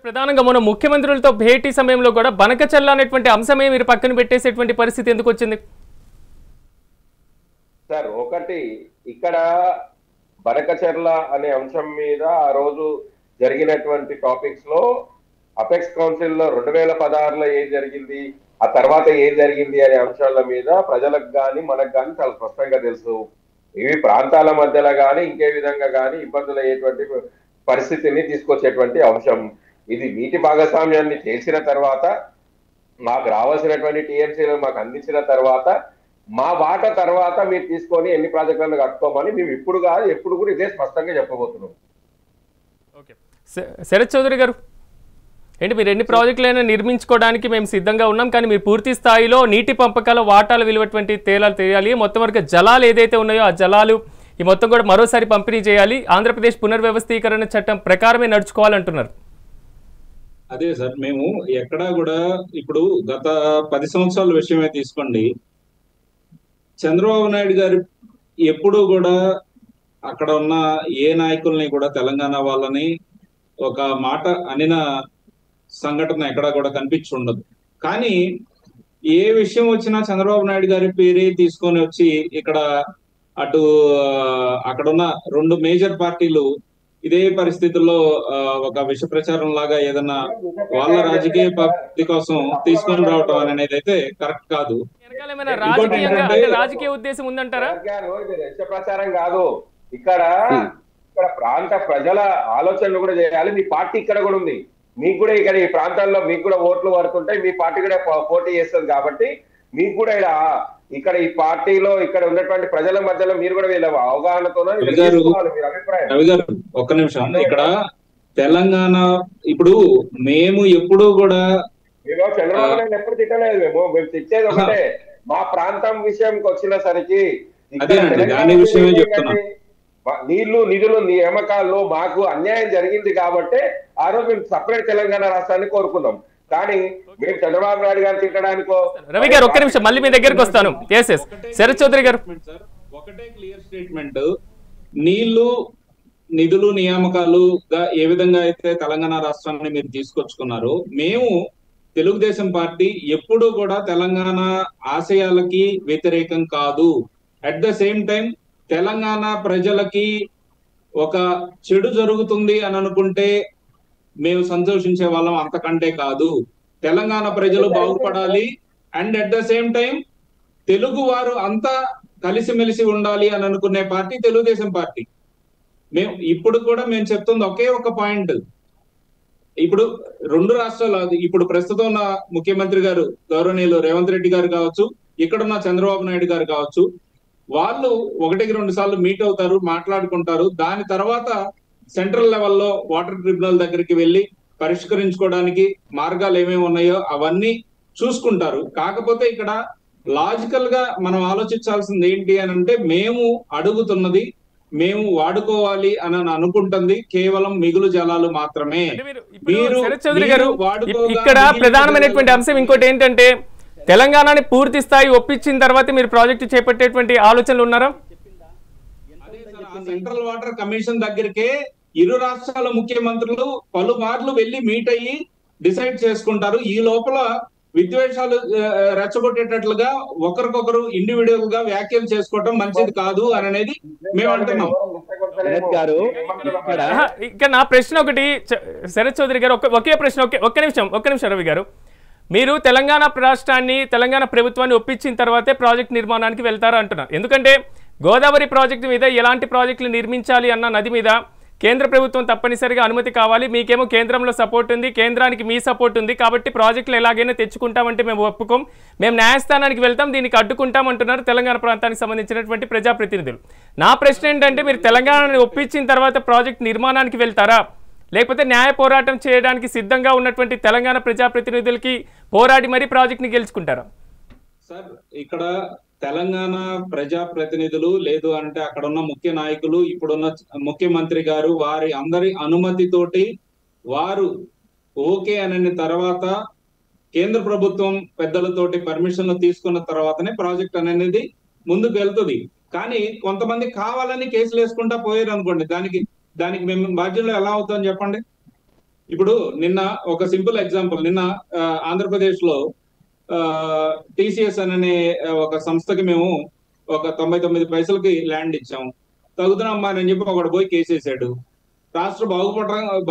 ప్రధానంగా మన ముఖ్యమంత్రులతో భేటీ సమయంలో కూడా బనకచెర్ల అనేటువంటి అంశమే మీరు పక్కన పెట్టేసేటువంటి పరిస్థితి ఎందుకు వచ్చింది సార్? ఒకటి, ఇక్కడ బనకచెర్ల అనే అంశం మీద ఆ రోజు జరిగినటువంటి టాపిక్స్ లో అపెక్స్ కౌన్సిల్ లో 2016లో ఏం జరిగింది, ఆ తర్వాత ఏం జరిగింది అనే అంశాల మీద ప్రజలకు కానీ మనకు కానీ చాలా స్పష్టంగా తెలుసు. ఇవి ప్రాంతాల మధ్యలో కానీ ఇంకే విధంగా కానీ ఇబ్బందులు అయ్యేటువంటి పరిస్థితిని తీసుకొచ్చేటువంటి అంశం. ఇది నీటి భాగస్వామ్యాన్ని చేసిన తర్వాత, మాకు రావాల్సినటువంటి టీఎంసీలు మాకు అందించిన తర్వాత, మా వాటా తర్వాత మీరు తీసుకొని ఎన్ని ప్రాజెక్టులను కట్టుకోమని మేము ఇప్పుడు కాదు ఎప్పుడు కూడా ఇదే స్పష్టంగా చెప్పబోతున్నాం. ఓకే, శరత్ చౌదరి గారు, ఏంటి మీరు ఎన్ని ప్రాజెక్టులైనా నిర్మించుకోవడానికి మేము సిద్ధంగా ఉన్నాం, కానీ మీరు పూర్తి స్థాయిలో నీటి పంపకాల వాటాలు విలువటువంటి తేలాలు తెలియాలి, మొత్తం వరకు జలాలు ఏదైతే ఉన్నాయో ఆ జలాలు ఈ మొత్తం కూడా మరోసారి పంపిణీ చేయాలి, ఆంధ్రప్రదేశ్ పునర్వ్యవస్థీకరణ చట్టం ప్రకారమే నడుచుకోవాలంటున్నారు. అదే సార్, మేము ఎక్కడా కూడా ఇప్పుడు గత 10 సంవత్సరాల విషయమే తీసుకోండి, చంద్రబాబు నాయుడు గారు ఎప్పుడూ కూడా అక్కడ ఉన్న ఏ నాయకుల్ని కూడా తెలంగాణ వాళ్ళని ఒక మాట అనిన సంఘటన ఎక్కడా కూడా కనిపించి ఉండదు. కానీ ఏ విషయం వచ్చినా చంద్రబాబు నాయుడు గారి పేరే తీసుకొని వచ్చి ఇక్కడ అటు అక్కడున్న 2 మేజర్ పార్టీలు ఇదే పరిస్థితుల్లో ఒక విష ప్రచారం లాగా ఏదన్నా వాళ్ళ రాజకీయ పార్టీ కోసం తీసుకొని రావటం అనేది అయితే కరెక్ట్ కాదు. రాజకీయ ఉద్దేశం ఉందంటారా? విష ప్రచారం కాదు, ఇక్కడ ప్రాంత ప్రజల ఆలోచనలు కూడా చేయాలి. మీ పార్టీ ఇక్కడ కూడా ఉంది, మీకు కూడా ఇక్కడ ఈ ప్రాంతాల్లో మీకు కూడా ఓట్లు పడుతుంటాయి, మీ పార్టీ కూడా పోటీ చేస్తుంది కాబట్టి మీకు కూడా ఇక్కడ ఈ పార్టీలో ఇక్కడ ఉన్నటువంటి ప్రజల మధ్యలో మీరు కూడా వీళ్ళ అవగాహనతో రవి గారు ఒక్క నిమిషం. ఇక్కడ తెలంగాణ ఇప్పుడు మేము ఎప్పుడు కూడా చంద్రబాబు నాయుడు ఎప్పుడు తిట్టలేదు, మేము తిట్టేది ఒకటే మా ప్రాంతం విషయంకి వచ్చినసరికి దాని విషయమే చెప్తున్నా. నీళ్లు నిధులు నియామకాల్లో మాకు అన్యాయం జరిగింది కాబట్టి ఆ రోజు మేము సపరేట్ తెలంగాణ రాష్ట్రాన్ని కోరుకున్నాం. కానీ మేము చంద్రబాబు నాయుడు గారు తిట్టడానికో. రవి గారు ఒక్క నిమిషం, మళ్ళీ మీ దగ్గరకు వస్తాను. శరత్ చౌదరి గారు ఒకటే క్లియర్ స్టేట్మెంట్, నీళ్లు నిధులు నియామకాలుగా ఏ విధంగా అయితే తెలంగాణ రాష్ట్రాన్ని మీరు తీసుకొచ్చుకున్నారో, మేము తెలుగుదేశం పార్టీ ఎప్పుడు కూడా తెలంగాణ ఆశయాలకి వ్యతిరేకం కాదు. At the same time Telangana ప్రజలకి ఒక చెడు జరుగుతుంది అని అనుకుంటే మేము సంతోషించే వాళ్ళం, అంతకంటే కాదు. తెలంగాణ ప్రజలు బాగుపడాలి and at the same time Telugu వారు అంతా కలిసిమెలిసి ఉండాలి అని అనుకునే పార్టీ తెలుగుదేశం పార్టీ. మేము ఇప్పుడు కూడా మేము చెప్తుంది ఒకే ఒక పాయింట్. ఇప్పుడు 2 రాష్ట్రాలు, ఇప్పుడు ప్రస్తుతం ఉన్న ముఖ్యమంత్రి గారు గౌరవనీయులు రేవంత్ రెడ్డి గారు కావచ్చు, ఇక్కడున్న చంద్రబాబు నాయుడు గారు కావచ్చు, వాళ్ళు 1-2 సార్లు మీట్ అవుతారు, మాట్లాడుకుంటారు. దాని తర్వాత సెంట్రల్ లెవెల్లో వాటర్ ట్రిబ్యునల్ దగ్గరికి వెళ్ళి పరిష్కరించుకోవడానికి మార్గాలు ఏమేమి ఉన్నాయో అవన్నీ చూసుకుంటారు. కాకపోతే ఇక్కడ లాజికల్ గా మనం ఆలోచించాల్సింది ఏంటి అని అంటే, మేము అడుగుతున్నది, మేము వాడుకోవాలి అని అనుకుంటుంది కేవలం మిగులు జలాలు మాత్రమే. ఇక్కడ ప్రధానమైనటువంటి అంశం ఇంకోటి ఏంటంటే, తెలంగాణని పూర్తి స్థాయి ఒప్పించిన తర్వాత మీరు ప్రాజెక్టు చేపట్టేటువంటి ఆలోచనలు ఉన్నారా? సెంట్రల్ వాటర్ కమిషన్ దగ్గరికే ఇరు రాష్ట్రాల ముఖ్యమంత్రులు పలుమార్లు వెళ్లి మీట్ అయ్యి డిసైడ్ చేసుకుంటారు. ఈ లోపల విద్వేషాలు రెచ్చగొట్టేటట్లుగా ఒకరికొకరు ఇండివిజువల్ గా వ్యాఖ్యలు చేసుకోవటం మంచిది కాదు అని అనేది మేము అంటున్నాం. ఇక నా ప్రశ్న ఒకటి, శరత్ చౌదరి గారు ఒకే ప్రశ్న, ఒక్క నిమిషం రవి గారు. మీరు తెలంగాణ రాష్ట్రాన్ని, తెలంగాణ ప్రభుత్వాన్ని ఒప్పించిన తర్వాతే ప్రాజెక్ట్ నిర్మాణానికి వెళ్తారా అంటున్నారు. ఎందుకంటే గోదావరి ప్రాజెక్టు మీద ఎలాంటి ప్రాజెక్టులు నిర్మించాలి అన్న నది మీద కేంద్ర ప్రభుత్వం తప్పనిసరిగా అనుమతి కావాలి. మీకేమో కేంద్రంలో సపోర్ట్ ఉంది, కేంద్రానికి మీ సపోర్ట్ ఉంది, కాబట్టి ప్రాజెక్టులు ఎలాగైనా తెచ్చుకుంటామంటే మేము ఒప్పుకోం, మేము న్యాయస్థానానికి వెళ్తాం, దీనికి అడ్డుకుంటాం అంటున్నారు తెలంగాణ ప్రాంతానికి సంబంధించినటువంటి ప్రజాప్రతినిధులు. నా ప్రశ్న ఏంటంటే, మీరు తెలంగాణని ఒప్పించిన తర్వాత ప్రాజెక్ట్ నిర్మాణానికి వెళ్తారా, లేకపోతే న్యాయ పోరాటం చేయడానికి సిద్ధంగా ఉన్నటువంటి తెలంగాణ ప్రజాప్రతినిధులకి పోరాడి మరీ ప్రాజెక్ట్ని గెలుచుకుంటారా? సార్, ఇక్కడ తెలంగాణ ప్రజాప్రతినిధులు లేదు అంటే అక్కడ ఉన్న ముఖ్య నాయకులు, ఇప్పుడున్న ముఖ్యమంత్రి గారు, వారి అందరి అనుమతితోటి వారు ఓకే అని తర్వాత కేంద్ర ప్రభుత్వం పెద్దలతోటి పర్మిషన్లు తీసుకున్న తర్వాతనే ప్రాజెక్ట్ అనేది ముందుకు వెళ్తుంది. కానీ కొంతమంది కావాలని కేసులు వేసుకుంటా పోయారు అనుకోండి, దానికి మేము బాధ్యులు ఎలా అవుతాం చెప్పండి. ఇప్పుడు నిన్న ఒక సింపుల్ ఎగ్జాంపుల్, నిన్న ఆంధ్రప్రదేశ్ లో టీసీఎస్ అనే ఒక సంస్థకి మేము ఒక 99 పైసలకి ల్యాండ్ ఇచ్చాము, తగుదనమ్మా అని చెప్పి ఒకడు పోయి కేసు వేసాడు. రాష్ట్ర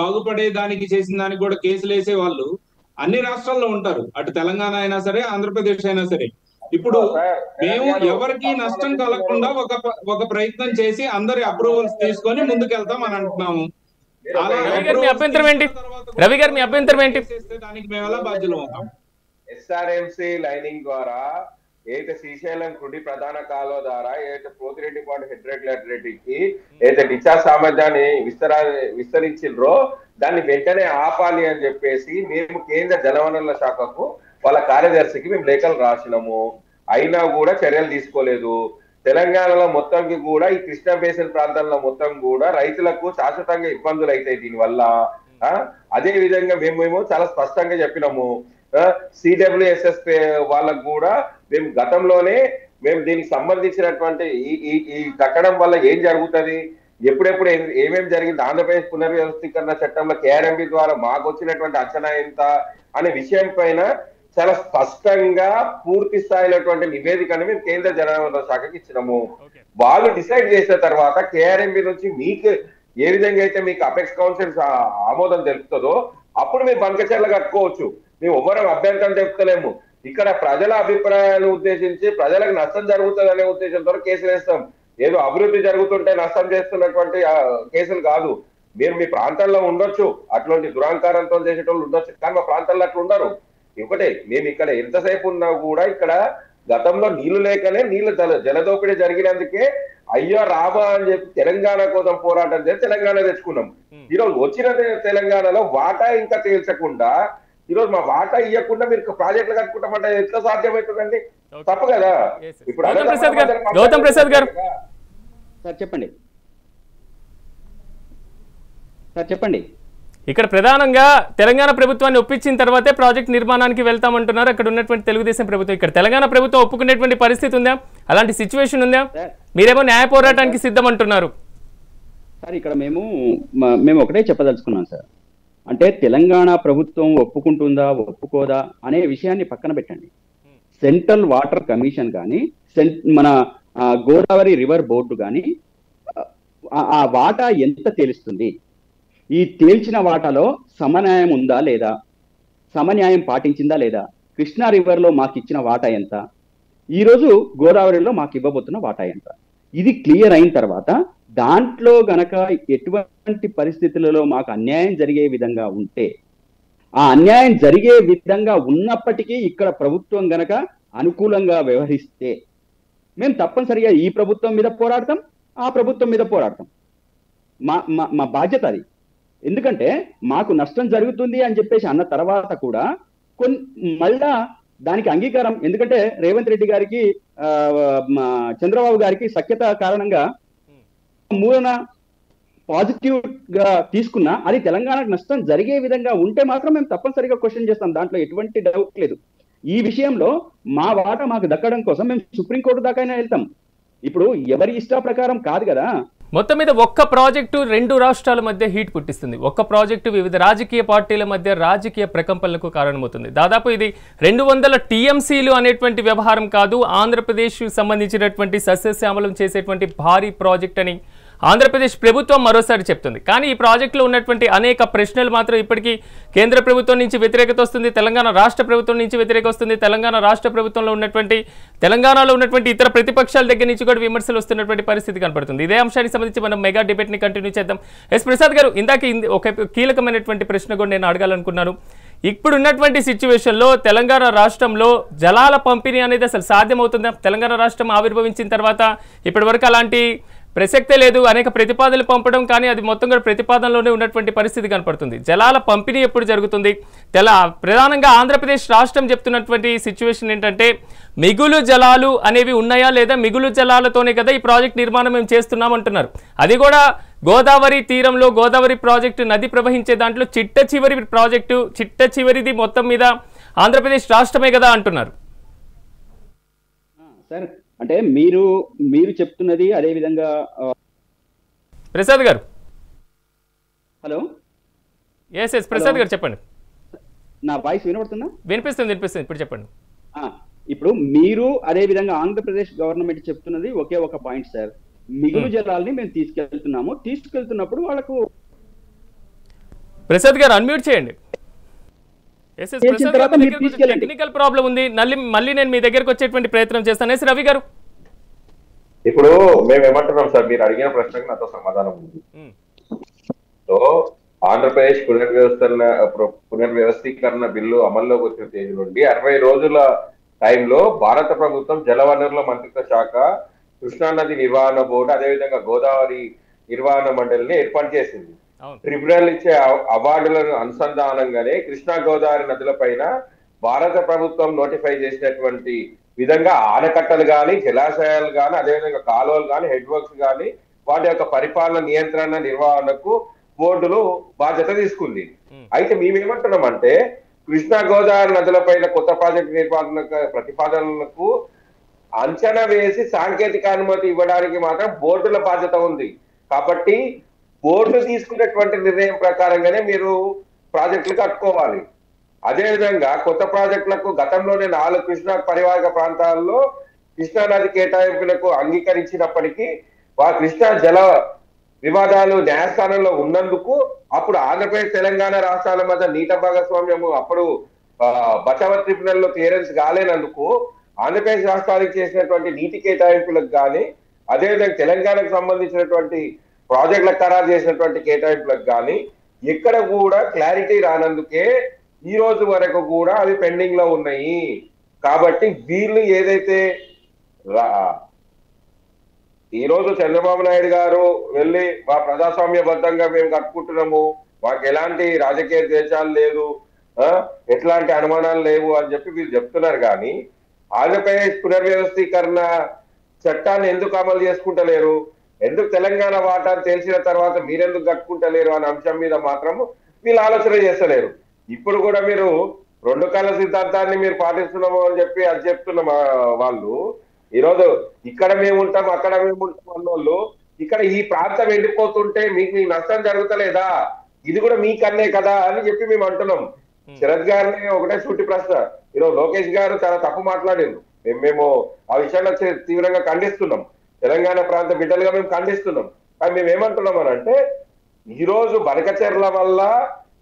బాగుపడే దానికి చేసిన దానికి కూడా కేసులు వేసే వాళ్ళు అన్ని రాష్ట్రాల్లో ఉంటారు, అటు తెలంగాణ అయినా సరే ఆంధ్రప్రదేశ్ అయినా సరే. ఇప్పుడు మేము ఎవరికి నష్టం కలగకుండా ఒక ప్రయత్నం చేసి అందరి అప్రూవల్స్ తీసుకొని ముందుకెళ్తాం అని అంటున్నాము. రవి గారు మీ అభ్యంతరం ఏంటి? దానికి మేము ఎలా బాధ్యులు అవుతాం? ఎస్ఆర్ఎంసీ లైనింగ్ ద్వారా ఏదైతే శ్రీశైలం కృడి ప్రధాన కాలువ ద్వారా ఏదైతే పోతిరెడ్డి పాటు హెడ్ రెగ్యులేటరీకి ఏదైతే డిశ్చార్జ్ సామర్థ్యాన్ని విస్తరించిండ్రో దాన్ని వెంటనే ఆపాలి అని చెప్పేసి మేము కేంద్ర జలవనరుల శాఖకు వాళ్ళ కార్యదర్శికి మేము లేఖలు రాసినాము. అయినా కూడా చర్యలు తీసుకోలేదు. తెలంగాణలో మొత్తంకి కూడా ఈ కృష్ణా బేసిన్ ప్రాంతాల్లో మొత్తం కూడా రైతులకు శాశ్వతంగా ఇబ్బందులు అవుతాయి దీనివల్ల. అదే విధంగా మేము చాలా స్పష్టంగా చెప్పినాము. సిడబ్ల్యూఎస్ఎస్ వాళ్ళకు కూడా మేము గతంలోనే మేము దీనికి సంబంధించినటువంటి ఈ కట్టడం వల్ల ఏం జరుగుతుంది, ఎప్పుడెప్పుడు ఏమేమి జరిగింది, ఆంధ్రప్రదేశ్ పునర్వ్యవస్థీకరణ చట్టంలో కేఆర్ఎంబి ద్వారా మాకు వచ్చినటువంటి అంచనా ఎంత అనే విషయం పైన చాలా స్పష్టంగా పూర్తి స్థాయిలోటువంటి నివేదికను మేము కేంద్ర జలవనరుల శాఖకి ఇచ్చినాము. వాళ్ళు డిసైడ్ చేసిన తర్వాత కేఆర్ఎంబి నుంచి మీకు ఏ విధంగా అయితే మీకు అపెక్స్ కౌన్సిల్ ఆమోదం తెలుపుతుందో అప్పుడు మీరు బంకచర్ల కట్టుకోవచ్చు. మేము ఎవ్వరం అభ్యంతరం తెలుపుతలేము. ఇక్కడ ప్రజల అభిప్రాయాలను ఉద్దేశించి ప్రజలకు నష్టం జరుగుతుంది అనే ఉద్దేశంతో కేసులు వేస్తాం. ఏదో అభివృద్ధి జరుగుతుంటే నష్టం చేస్తున్నటువంటి కేసులు కాదు. మీరు మీ ప్రాంతాల్లో ఉండొచ్చు, అటువంటి దురాంకారంతో చేసేటోళ్ళు ఉండొచ్చు, కానీ మా ప్రాంతాల్లో అట్లా ఉండరు. ఒకటే మేము ఇక్కడ ఎంతసేపు ఉన్నా కూడా ఇక్కడ గతంలో నీళ్లు లేకనే జలదోపిడీ జరిగినందుకే అయ్యో రాబా అని చెప్పి తెలంగాణ కోసం పోరాటం చేసి తెలంగాణ తెచ్చుకున్నాం. ఈరోజు వచ్చిన తెలంగాణలో వాటా ఇంకా తేల్చకుండా ఈరోజు మా వాటా ఇవ్వకుండా మీరు ప్రాజెక్టులు కట్టుకుంటామంటే ఎట్లా సాధ్యమవుతుందండి? తప్పు కదా. ఇప్పుడు గౌతమ్ ప్రసాద్ గారు సార్ చెప్పండి. సార్ చెప్పండి. ఇక్కడ ప్రధానంగా తెలంగాణ ప్రభుత్వాన్ని ఒప్పించిన తర్వాతే ప్రాజెక్ట్ నిర్మాణానికి వెళ్తామంటున్నారు అక్కడ ఉన్నటువంటి తెలుగుదేశం ప్రభుత్వం. ఇక్కడ తెలంగాణ ప్రభుత్వం ఒప్పుకునేటువంటి పరిస్థితి ఉందా? అలాంటి సిచ్యువేషన్ ఉందా? మీరేమో న్యాయ పోరాటానికి సిద్ధం అంటున్నారు. సార్ ఇక్కడ మేము ఒకటే చెప్పదలుచుకున్నాం సార్. అంటే తెలంగాణ ప్రభుత్వం ఒప్పుకుంటుందా ఒప్పుకోదా అనే విషయాన్ని పక్కన పెట్టండి. సెంట్రల్ వాటర్ కమిషన్ కానీ మన గోదావరి రివర్ బోర్డు కానీ ఆ వాటా ఎంత తేలుస్తుంది, ఈ తేల్చిన వాటాలో సమన్యాయం ఉందా లేదా, సమన్యాయం పాటించిందా లేదా, కృష్ణా రివర్లో మాకు ఇచ్చిన వాటా ఎంత, ఈరోజు గోదావరిలో మాకు ఇవ్వబోతున్న వాటా ఎంత, ఇది క్లియర్ అయిన తర్వాత దాంట్లో గనక ఎటువంటి పరిస్థితులలో మాకు అన్యాయం జరిగే విధంగా ఉంటే, ఆ అన్యాయం జరిగే విధంగా ఉన్నప్పటికీ ఇక్కడ ప్రభుత్వం గనక అనుకూలంగా వ్యవహరిస్తే మేము తప్పనిసరిగా ఈ ప్రభుత్వం మీద పోరాడతాం, ఆ ప్రభుత్వం మీద పోరాడతాం. మా బాధ్యత అది. ఎందుకంటే మాకు నష్టం జరుగుతుంది అని చెప్పేసి అన్న తర్వాత కూడా మళ్ళా దానికి అంగీకారం, ఎందుకంటే రేవంత్ రెడ్డి గారికి చంద్రబాబు గారికి సఖ్యత కారణంగా మూలన పాజిటివ్ గా తీసుకున్నా అది తెలంగాణకు నష్టం జరిగే విధంగా ఉంటే మాత్రం మేము తప్పనిసరిగా క్వశ్చన్ చేస్తాం. దాంట్లో ఎటువంటి డౌట్ లేదు. ఈ విషయంలో మా వాటా మాకు దక్కడం కోసం మేము సుప్రీంకోర్టు దాకైనా వెళ్తాం. ఇప్పుడు ఎవరి ఇష్ట ప్రకారం కాదు కదా. మొత్తం మీద ఒక్క ప్రాజెక్టు రెండు రాష్ట్రాల మధ్య హీట్ పుట్టిస్తుంది. ఒక్క ప్రాజెక్టు వివిధ రాజకీయ పార్టీల మధ్య రాజకీయ ప్రకంపనలకు కారణమవుతుంది. దాదాపు ఇది 200 టీఎంసీలు అనేటువంటి వ్యవహారం కాదు, ఆంధ్రప్రదేశ్ సంబంధించినటువంటి సస్యశ్యామలం చేసేటువంటి భారీ ప్రాజెక్ట్ అని ఆంధ్రప్రదేశ్ ప్రభుత్వం మరోసారి చెప్తుంది. కానీ ఈ ప్రాజెక్టులో ఉన్నటువంటి అనేక ప్రశ్నలు మాత్రం ఇప్పటికీ కేంద్ర ప్రభుత్వం నుంచి వ్యతిరేకత వస్తుంది, తెలంగాణ రాష్ట్ర ప్రభుత్వం నుంచి వ్యతిరేకత వస్తుంది. తెలంగాణ రాష్ట్ర ప్రభుత్వంలో తెలంగాణలో ఉన్నటువంటి ఇతర ప్రతిపక్షాల దగ్గర నుంచి కూడా విమర్శలు వస్తున్నటువంటి పరిస్థితి కనపడుతుంది. ఇదే అంశానికి సంబంధించి మనం మెగా డిబేట్ ని కంటిన్యూ చేద్దాం. ఎస్ ప్రసాద్ గారు, ఇందాక ఒక కీలకమైనటువంటి ప్రశ్న కూడా నేను అడగాలనుకున్నాను. ఇప్పుడున్నటువంటి సిచ్యువేషన్లో తెలంగాణ రాష్ట్రంలో జలాల పంపిణీ అనేది అసలు సాధ్యమవుతుందా? తెలంగాణ రాష్ట్రం ఆవిర్భవించిన తర్వాత ఇప్పటి వరకు అలాంటి ప్రసక్తే లేదు. అనేక ప్రతిపాదనలు పంపడం, కానీ అది మొత్తం కూడా ప్రతిపాదనలోనే ఉన్నటువంటి పరిస్థితి కనపడుతుంది. జలాల పంపిణీ ఎప్పుడు జరుగుతుంది? ప్రధానంగా ఆంధ్రప్రదేశ్ రాష్ట్రం చెప్తున్నటువంటి సిచ్యువేషన్ ఏంటంటే మిగులు జలాలు అనేవి ఉన్నాయా లేదా, మిగులు జలాలతోనే కదా ఈ ప్రాజెక్ట్ నిర్మాణం మేము చేస్తున్నాం అంటున్నారు. అది కూడా గోదావరి తీరంలో గోదావరి ప్రాజెక్టు నది ప్రవహించే దాంట్లో చిట్ట చివరిది మొత్తం మీద ఆంధ్రప్రదేశ్ రాష్ట్రమే కదా అంటున్నారు. సార్ అంటే మీరు చెప్తున్నది అదే విధంగా. ప్రసాద్ గారు, హలో. ఎస్ ప్రసాద్ గారు చెప్పండి. నా వాయిస్ వినపడుతుందా? వినిపిస్తుంది. ఇప్పుడు చెప్పండి. ఇప్పుడు మీరు అదే విధంగా ఆంధ్రప్రదేశ్ గవర్నమెంట్ చెప్తున్నది ఒకే ఒక పాయింట్ సార్. మిగులు జలాల్ని మేము తీసుకెళ్తున్నప్పుడు వాళ్ళకు. ప్రసాద్ గారు అన్మ్యూట్ చేయండి. టెక్నికల్ ప్రాబ్లం ఉంది. మళ్ళీ నేను మీ దగ్గరకు వచ్చేటువంటి ప్రయత్నం చేస్తాను. ఎస్ రవి గారు, ఇప్పుడు మేము ఏమంటున్నాం సార్, మీరు అడిగిన ప్రశ్నకు నాతో సమాధానం ఉంది. సో ఆంధ్రప్రదేశ్ పునర్వ్యవస్థీకరణ బిల్లు అమల్లోకి వచ్చిన తేదీ నుండి 60 రోజుల టైంలో భారత ప్రభుత్వం జలవనరుల మంత్రిత్వ శాఖ, కృష్ణానది నిర్వహణ బోర్డు, అదేవిధంగా గోదావరి నిర్వహణ మండలిని ఏర్పాటు చేసింది. ట్రిబ్యునల్ ఇచ్చే అవార్డులను అనుసంధానంగానే కృష్ణా గోదావరి నదుల పైన భారత ప్రభుత్వం నోటిఫై చేసినటువంటి విధంగా ఆనకట్టలు కానీ, జలాశయాలు కానీ, అదేవిధంగా కాలువలు కానీ, హెడ్ వర్క్స్ కానీ వాటి యొక్క పరిపాలన, నియంత్రణ, నిర్వహణకు బోర్డులు బాధ్యత తీసుకుంది. అయితే మేమేమంటున్నామంటే కృష్ణా గోదావరి నదుల పైన కొత్త ప్రాజెక్టు నిర్మాణ ప్రతిపాదనలకు అంచనా వేసి సాంకేతిక అనుమతి ఇవ్వడానికి మాత్రం బోర్డుల బాధ్యత ఉంది. కాబట్టి బోర్డు తీసుకున్నటువంటి నిర్ణయం ప్రకారంగానే మీరు ప్రాజెక్టులు కట్టుకోవాలి. అదేవిధంగా కొత్త ప్రాజెక్టులకు గతంలోనే 4 కృష్ణా పరివాహక ప్రాంతాల్లో కృష్ణా నది కేటాయింపులకు అంగీకరించినప్పటికీ కృష్ణా జల వివాదాలు న్యాయస్థానంలో ఉన్నందుకు అప్పుడు ఆంధ్రప్రదేశ్ తెలంగాణ రాష్ట్రాల మధ్య నీట భాగస్వామ్యము అప్పుడు బచావత్ ట్రిబ్యునల్ లో క్లియరెన్స్ కాలేనందుకు ఆంధ్రప్రదేశ్ రాష్ట్రానికి చేసినటువంటి నీటి కేటాయింపులకు కానీ అదేవిధంగా తెలంగాణకు సంబంధించినటువంటి ప్రాజెక్టులకు ఖరారు చేసినటువంటి కేటాయింపులకు కానీ ఎక్కడ కూడా క్లారిటీ రానందుకే ఈ రోజు వరకు కూడా అవి పెండింగ్ లో ఉన్నాయి. కాబట్టి వీళ్ళు ఏదైతే ఈ రోజు చంద్రబాబు నాయుడు గారు వెళ్ళి మా ప్రజాస్వామ్యబద్ధంగా మేము కట్టుకుంటున్నాము, మాకు ఎలాంటి రాజకీయ ద్వేషాలు లేదు, ఎట్లాంటి అనుమానాలు లేవు అని చెప్పి వీళ్ళు చెప్తున్నారు. కానీ ఆంధ్రప్రదేశ్ పునర్వ్యవస్థీకరణ చట్టాన్ని ఎందుకు అమలు చేసుకుంటలేరు, ఎందుకు తెలంగాణ వాటా తెలిసిన తర్వాత మీరెందుకు కట్టుకుంటలేరు అనే అంశం మీద మాత్రము వీళ్ళు ఆలోచన చేస్తలేరు. ఇప్పుడు కూడా మీరు 2 కళ్ళ సిద్ధాంతాన్ని మీరు పాటిస్తున్నాము అని చెప్పి అది చెప్తున్న వాళ్ళు ఈరోజు ఇక్కడ మేము ఉంటాం అక్కడ మేము ఉంటాం అన్నోళ్ళు ఇక్కడ ఈ ప్రాంతం ఎండిపోతుంటే మీకు నష్టం జరుగుతలేదా, ఇది కూడా మీకన్నే కదా అని చెప్పి మేము అంటున్నాం. శరత్ గారిని ఒకటే సూటి ప్రశ్న, ఈరోజు లోకేష్ గారు చాలా తప్పు మాట్లాడారు, మేము ఆ విషయాన్ని తీవ్రంగా ఖండిస్తున్నాం, తెలంగాణ ప్రాంత బిడ్డలుగా మేము ఖండిస్తున్నాం. కానీ మేము ఏమంటున్నాం అని అంటే ఈ రోజు బనకచెర్ల వల్ల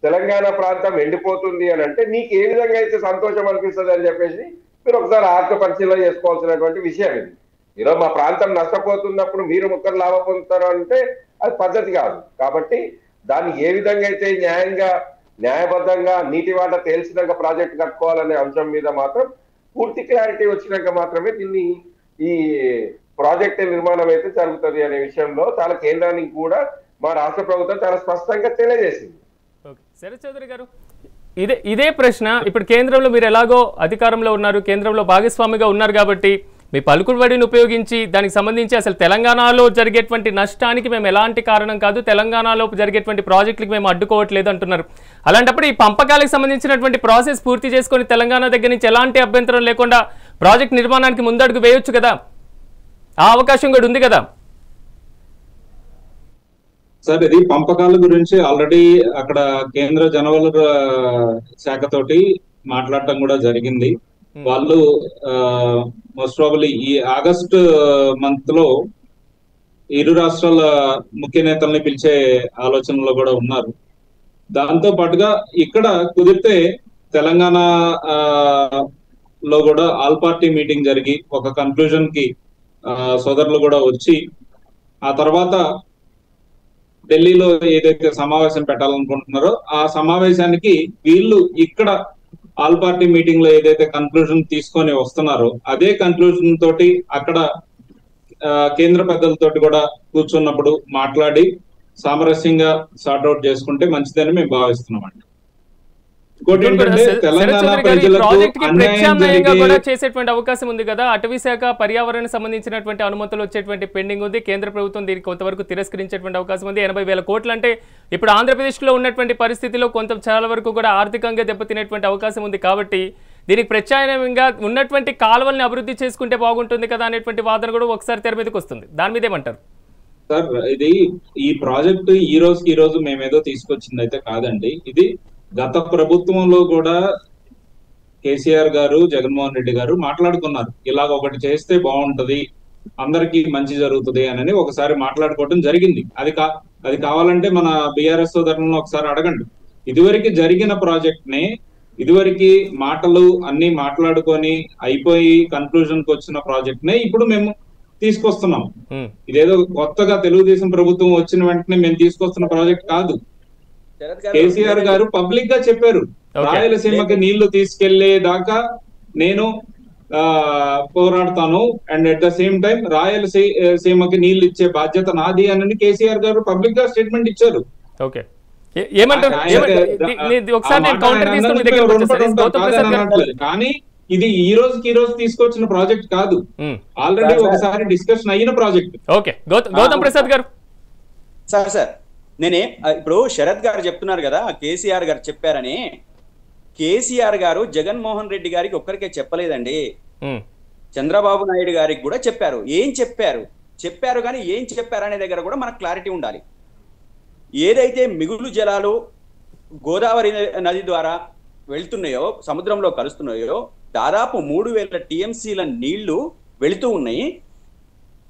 తెలంగాణ ప్రాంతం ఎండిపోతుంది అని అంటే మీకు ఏ విధంగా అయితే సంతోషం అనిపిస్తుంది అని చెప్పేసి మీరు ఒకసారి ఆత్మ పరిశీలన చేసుకోవాల్సినటువంటి విషయం ఇది. ఈరోజు మా ప్రాంతం నష్టపోతున్నప్పుడు మీరు ముక్కలు లాభ పొందుతారు అంటే అది పద్ధతి కాదు. కాబట్టి దాన్ని ఏ విధంగా అయితే న్యాయంగా న్యాయబద్ధంగా నీటి వాట తేల్చినాక ప్రాజెక్ట్ కట్టుకోవాలనే అంశం మీద మాత్రం పూర్తి క్లారిటీ వచ్చినాక మాత్రమే దీన్ని ఈ ప్రాజెక్ట్ నిర్మాణం అయితే జరుగుతుంది అనే విషయంలో చాలా కేంద్రానికి కూడా మా రాష్ట్ర ప్రభుత్వం చాలా స్పష్టంగా తెలియజేసింది. శరత్ చౌదరి గారు, ఇదే ప్రశ్న ఇప్పుడు కేంద్రంలో మీరు ఎలాగో అధికారంలో ఉన్నారు, కేంద్రంలో భాగస్వామిగా ఉన్నారు కాబట్టి మీ పలుకుబడిని ఉపయోగించి దానికి సంబంధించి అసలు తెలంగాణలో జరిగేటువంటి నష్టానికి మేము ఎలాంటి కారణం కాదు, తెలంగాణలో జరిగేటువంటి ప్రాజెక్టులకు మేము అడ్డుకోవట్లేదు అంటున్నారు. అలాంటప్పుడు ఈ పంపకాలకు సంబంధించినటువంటి ప్రాసెస్ పూర్తి చేసుకొని తెలంగాణ దగ్గర నుంచి ఎలాంటి అభ్యంతరం లేకుండా ప్రాజెక్ట్ నిర్మాణానికి ముందడుగు వేయొచ్చు కదా, ఆ అవకాశం కూడా ఉంది కదా. సార్ ఇది పంపకాల గురించి ఆల్రెడీ అక్కడ కేంద్ర జనవనరుల శాఖ తోటి మాట్లాడటం కూడా జరిగింది. వాళ్ళు మోస్ట్ ప్రాబబ్లీ ఈ ఆగస్ట్ మంత్ లో ఇరు రాష్ట్రాల ముఖ్య నేతల్ని పిలిచే ఆలోచనలో కూడా ఉన్నారు. దాంతో పాటుగా ఇక్కడ కుదిరితే తెలంగాణ లో కూడా ఆల్ పార్టీ మీటింగ్ జరిగి ఒక కన్క్లూజన్ కి సోదరులు కూడా వచ్చి ఆ తర్వాత ఢిల్లీలో ఏదైతే సమావేశం పెట్టాలనుకుంటున్నారో ఆ సమావేశానికి వీళ్ళు ఇక్కడ ఆల్ పార్టీ మీటింగ్ లో ఏదైతే కన్క్లూజన్ తీసుకొని వస్తున్నారో అదే కన్క్లూజన్ తోటి అక్కడ కేంద్ర పెద్దలతోటి కూడా కూర్చున్నప్పుడు మాట్లాడి సామరస్యంగా సార్ట్అవుట్ చేసుకుంటే మంచిదని మేము భావిస్తున్నామండి. చేసేటువంటి అవకాశం ఉంది కదా, అటవీ శాఖ పర్యావరణ సంబంధించినటువంటి అనుమతులు వచ్చేటువంటి పెండింగ్ ఉంది, కేంద్ర ప్రభుత్వం దీనికి కొంతవరకు తిరస్కరించేటువంటి అవకాశం ఉంది. 80,000 కోట్లు అంటే ఇప్పుడు ఆంధ్రప్రదేశ్ లో ఉన్నటువంటి పరిస్థితిలో కొంత చాలా వరకు కూడా ఆర్థికంగా దెబ్బతినేటువంటి అవకాశం ఉంది. కాబట్టి దీనికి ప్రత్యామ్నాయంగా ఉన్నటువంటి కాలువల్ని అభివృద్ధి చేసుకుంటే బాగుంటుంది కదా అనేటువంటి వాదన కూడా ఒకసారి తెర మీదకి వస్తుంది. దాని మీద ఏమంటారు సార్? ఇది ఈ ప్రాజెక్టు ఈ రోజు మేమేదో తీసుకొచ్చింది అయితే కాదండి. ఇది గత ప్రభుత్వంలో కూడా కేసీఆర్ గారు జగన్మోహన్ రెడ్డి గారు మాట్లాడుకున్నారు, ఇలాగ ఒకటి చేస్తే బాగుంటది, అందరికీ మంచి జరుగుతుంది అని ఒకసారి మాట్లాడుకోవడం జరిగింది. అది కావాలంటే మన బీఆర్ఎస్ సోదరులను ఒకసారి అడగండి. ఇదివరకు జరిగిన ప్రాజెక్ట్ ని ఇదివరకు మాటలు అన్ని మాట్లాడుకొని అయిపోయి కన్క్లూజన్ కి వచ్చిన ప్రాజెక్ట్ నే ఇప్పుడు మేము తీసుకొస్తున్నాం. ఇదేదో కొత్తగా తెలుగుదేశం ప్రభుత్వం వచ్చిన వెంటనే మేము తీసుకొస్తున్న ప్రాజెక్ట్ కాదు. కేసీఆర్ గారు పబ్లిక్ గా చెప్పారు, రాయలసీమకి నీళ్లు తీసుకెళ్లే దాకా నేను పోరాడతాను and at the same time రాయలసీమకి నీళ్లు ఇచ్చే బాధ్యత నాది అని కేసీఆర్ గారు పబ్లిక్ గా స్టేట్మెంట్ ఇచ్చారు. కానీ ఇది ఈ రోజు తీసుకొచ్చిన ప్రాజెక్ట్ కాదు, ఆల్రెడీ ఒకసారి డిస్కషన్ అయిన ప్రాజెక్ట్. ఓకే, గౌతమ్ ప్రసాద్ గారు. సార్ నేనే ఇప్పుడు శరత్ గారు చెప్తున్నారు కదా కేసీఆర్ గారు చెప్పారని. కేసీఆర్ గారు జగన్మోహన్ రెడ్డి గారికి ఒక్కరికే చెప్పలేదండి, చంద్రబాబు నాయుడు గారికి కూడా చెప్పారు. ఏం చెప్పారు కానీ ఏం చెప్పారు అనే దగ్గర కూడా మనకు క్లారిటీ ఉండాలి. ఏదైతే మిగులు జలాలు గోదావరి నది ద్వారా వెళ్తున్నాయో, సముద్రంలో కలుస్తున్నాయో, దాదాపు 3000 టీఎంసీల నీళ్లు వెళుతూ ఉన్నాయి.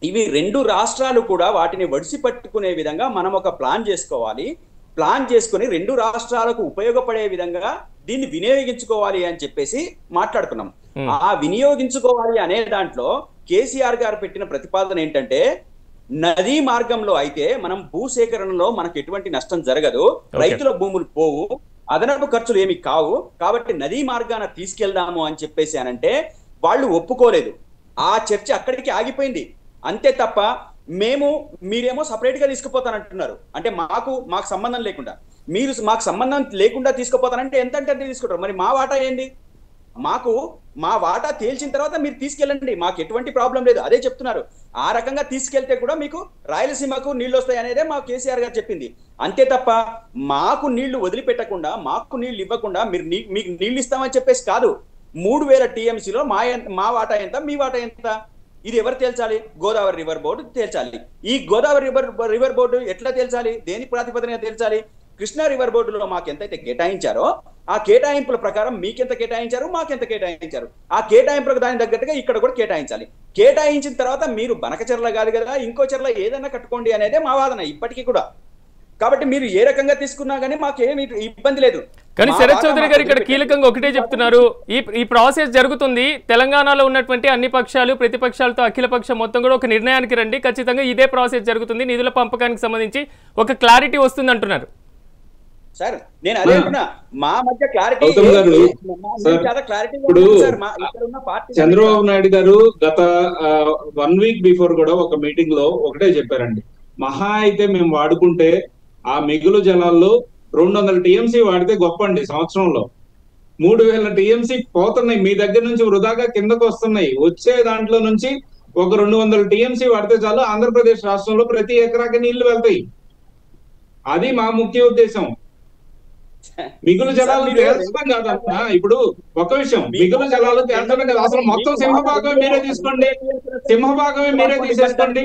ఇవి 2 రాష్ట్రాలు కూడా వాటిని వడిసి పట్టుకునే విధంగా మనం ఒక ప్లాన్ చేసుకోవాలి. ప్లాన్ చేసుకుని 2 రాష్ట్రాలకు ఉపయోగపడే విధంగా దీన్ని వినియోగించుకోవాలి అని చెప్పేసి మాట్లాడుకున్నాం. ఆ వినియోగించుకోవాలి అనే దాంట్లో కేసీఆర్ గారు పెట్టిన ప్రతిపాదన ఏంటంటే, నదీ మార్గంలో అయితే మనం భూసేకరణలో మనకు ఎటువంటి నష్టం జరగదు, రైతుల భూములు పోవు, అదనపు ఖర్చులు ఏమి కావు, కాబట్టి నదీ మార్గాన తీసుకెళ్దాము అని చెప్పేసి అనంటే వాళ్ళు ఒప్పుకోలేదు. ఆ చర్చ అక్కడికి ఆగిపోయింది. అంతే తప్ప మీరేమో సపరేట్ గా తీసుకుపోతానంటున్నారు. అంటే మాకు సంబంధం లేకుండా, మీరు మాకు సంబంధం లేకుండా తీసుకుపోతానంటే ఎంత అంటే తీసుకుంటారు. మరి మా వాటా ఏంది? మా వాటా తేల్చిన తర్వాత మీరు తీసుకెళ్ళండి, మాకు ఎటువంటి ప్రాబ్లం లేదు. అదే చెప్తున్నారు. ఆ రకంగా తీసుకెళ్తే కూడా మీకు రాయలసీమకు నీళ్లు వస్తాయి అనేదే మా కేసీఆర్ గారు చెప్పింది. అంతే తప్ప మాకు నీళ్లు వదిలిపెట్టకుండా, మాకు నీళ్లు ఇవ్వకుండా మీకు నీళ్లు ఇస్తామని చెప్పేసి కాదు. 3000 టీఎంసీలో మా వాటా ఎంత, మీ వాటా ఎంత, ఇది ఎవరు తేల్చాలి? గోదావరి రివర్ బోర్డు తేల్చాలి. ఈ గోదావరి రివర్ బోర్డు ఎట్లా తేల్చాలి? దేని ప్రాతిపదికన తేల్చాలి? కృష్ణా రివర్ బోర్డులో మాకు ఎంతైతే కేటాయించారో ఆ కేటాయింపుల ప్రకారం మీకెంత కేటాయించారు, మాకెంత కేటాయించారు, ఆ కేటాయింపులకు దాని తగ్గట్టుగా ఇక్కడ కూడా కేటాయించాలి. కేటాయించిన తర్వాత మీరు బనకచెర్ల కాదు కదా, ఇంకో చెర్ల ఏదైనా కట్టుకోండి అనేదే మా వాదన ఇప్పటికీ కూడా. కాబట్టి మీరు ఏ రకంగా తీసుకున్నా కానీ మాకేమి ఇబ్బంది లేదు. కానీ శరత్ చౌదరి గారు ఇక్కడ కీలకంగా ఒకటే చెప్తున్నారు, ఈ ప్రాసెస్ జరుగుతుంది, తెలంగాణలో ఉన్నటువంటి అన్ని పక్షాలు ప్రతిపక్షాలతో అఖిలపక్షం మొత్తం కూడా ఒక నిర్ణయానికి రండి, ఖచ్చితంగా ఇదే ప్రాసెస్ జరుగుతుంది, నిధుల పంపకానికి సంబంధించి ఒక క్లారిటీ వస్తుంది అంటున్నారు. సార్ నేను అదే అంటున్నా, మా మధ్య క్లారిటీ చంద్రబాబు నాయుడు గారు గత 1 వీక్ బిఫోర్ కూడా ఒక మీటింగ్ లో ఒకటే చెప్పారండి, మహా అయితే మేము వాడుకుంటే ఆ మిగులు జలాల్లో 200 టీఎంసీ వాడితే గొప్ప అండి, సంవత్సరంలో 3000 టీఎంసీ పోతున్నాయి మీ దగ్గర నుంచి, వృధాగా కిందకు వస్తున్నాయి. వచ్చే దాంట్లో నుంచి ఒక 200 టీఎంసీ వాడితే చాలు, ఆంధ్రప్రదేశ్ రాష్ట్రంలో ప్రతి ఎకరాకి నీళ్లు వెళ్తాయి. అది మా ముఖ్య ఉద్దేశం. మిగులు జలాలు తేల్చడం కాదన్నా. ఇప్పుడు ఒక విషయం, మిగులు జలాలు తేల్చడం కదా, అసలు మొత్తం సింహభాగమే మీరే తీసుకోండి, సింహభాగమే మీరే తీసేసుకోండి,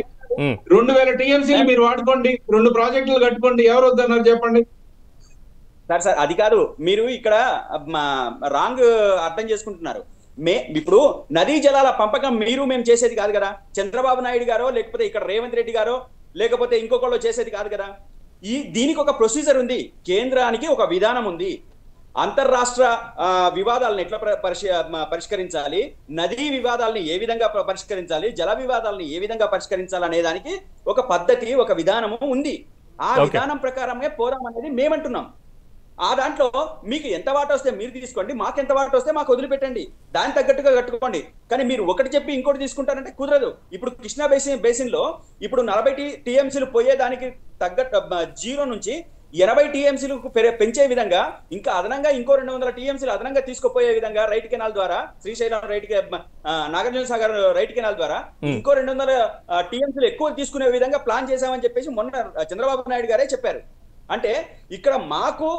2000 టీఎంసీలు మీరు వాడుకోండి, 2 ప్రాజెక్టులు కట్టుకోండి, ఎవరు వద్దన్నారు చెప్పండి. సార్ అది కాదు, మీరు ఇక్కడ రాంగ్ అర్థం చేసుకుంటున్నారు. ఇప్పుడు నదీ జలాల పంపకం మేము చేసేది కాదు కదా, చంద్రబాబు నాయుడు గారో లేకపోతే ఇక్కడ రేవంత్ రెడ్డి గారో లేకపోతే ఇంకొకళ్ళు చేసేది కాదు కదా. దీనికి ఒక ప్రొసీజర్ ఉంది, కేంద్రానికి ఒక విధానం ఉంది. అంతర్రాష్ట్ర వివాదాలను ఎట్లా పరిష్కరించాలి, నదీ వివాదాలను ఏ విధంగా పరిష్కరించాలి, జల వివాదాలను ఏ విధంగా పరిష్కరించాలి అనే దానికి ఒక పద్ధతి, ఒక విధానము ఉంది. ఆ విధానం ప్రకారమే పోదాం అనేది మేమంటున్నాం. ఆ దాంట్లో మీకు ఎంత వాటా వస్తే మీరు తీసుకోండి, మాకు ఎంత వాటా వస్తే మాకు వదిలిపెట్టండి, దాని తగ్గట్టుగా కట్టుకోండి. కానీ మీరు ఒకటి చెప్పి ఇంకోటి తీసుకుంటారంటే కుదరదు. ఇప్పుడు కృష్ణా బేసిన్ లో ఇప్పుడు 40 టీఎంసీలు పోయేదానికి తగ్గట్టు 0 నుంచి 80 టీఎంసీలకు పెంచే విధంగా, ఇంకా అదనంగా ఇంకో 200 టీఎంసీలు అదనంగా తీసుకుపోయే విధంగా రైట్ కెనాల్ ద్వారా, శ్రీశైలం నాగార్జున సాగర్ రైట్ కెనాల్ ద్వారా ఇంకో 200 టీఎంసీలు ఎక్కువ తీసుకునే విధంగా ప్లాన్ చేశామని చెప్పేసి మొన్న చంద్రబాబు నాయుడు గారే చెప్పారు. అంటే ఇక్కడ మాకు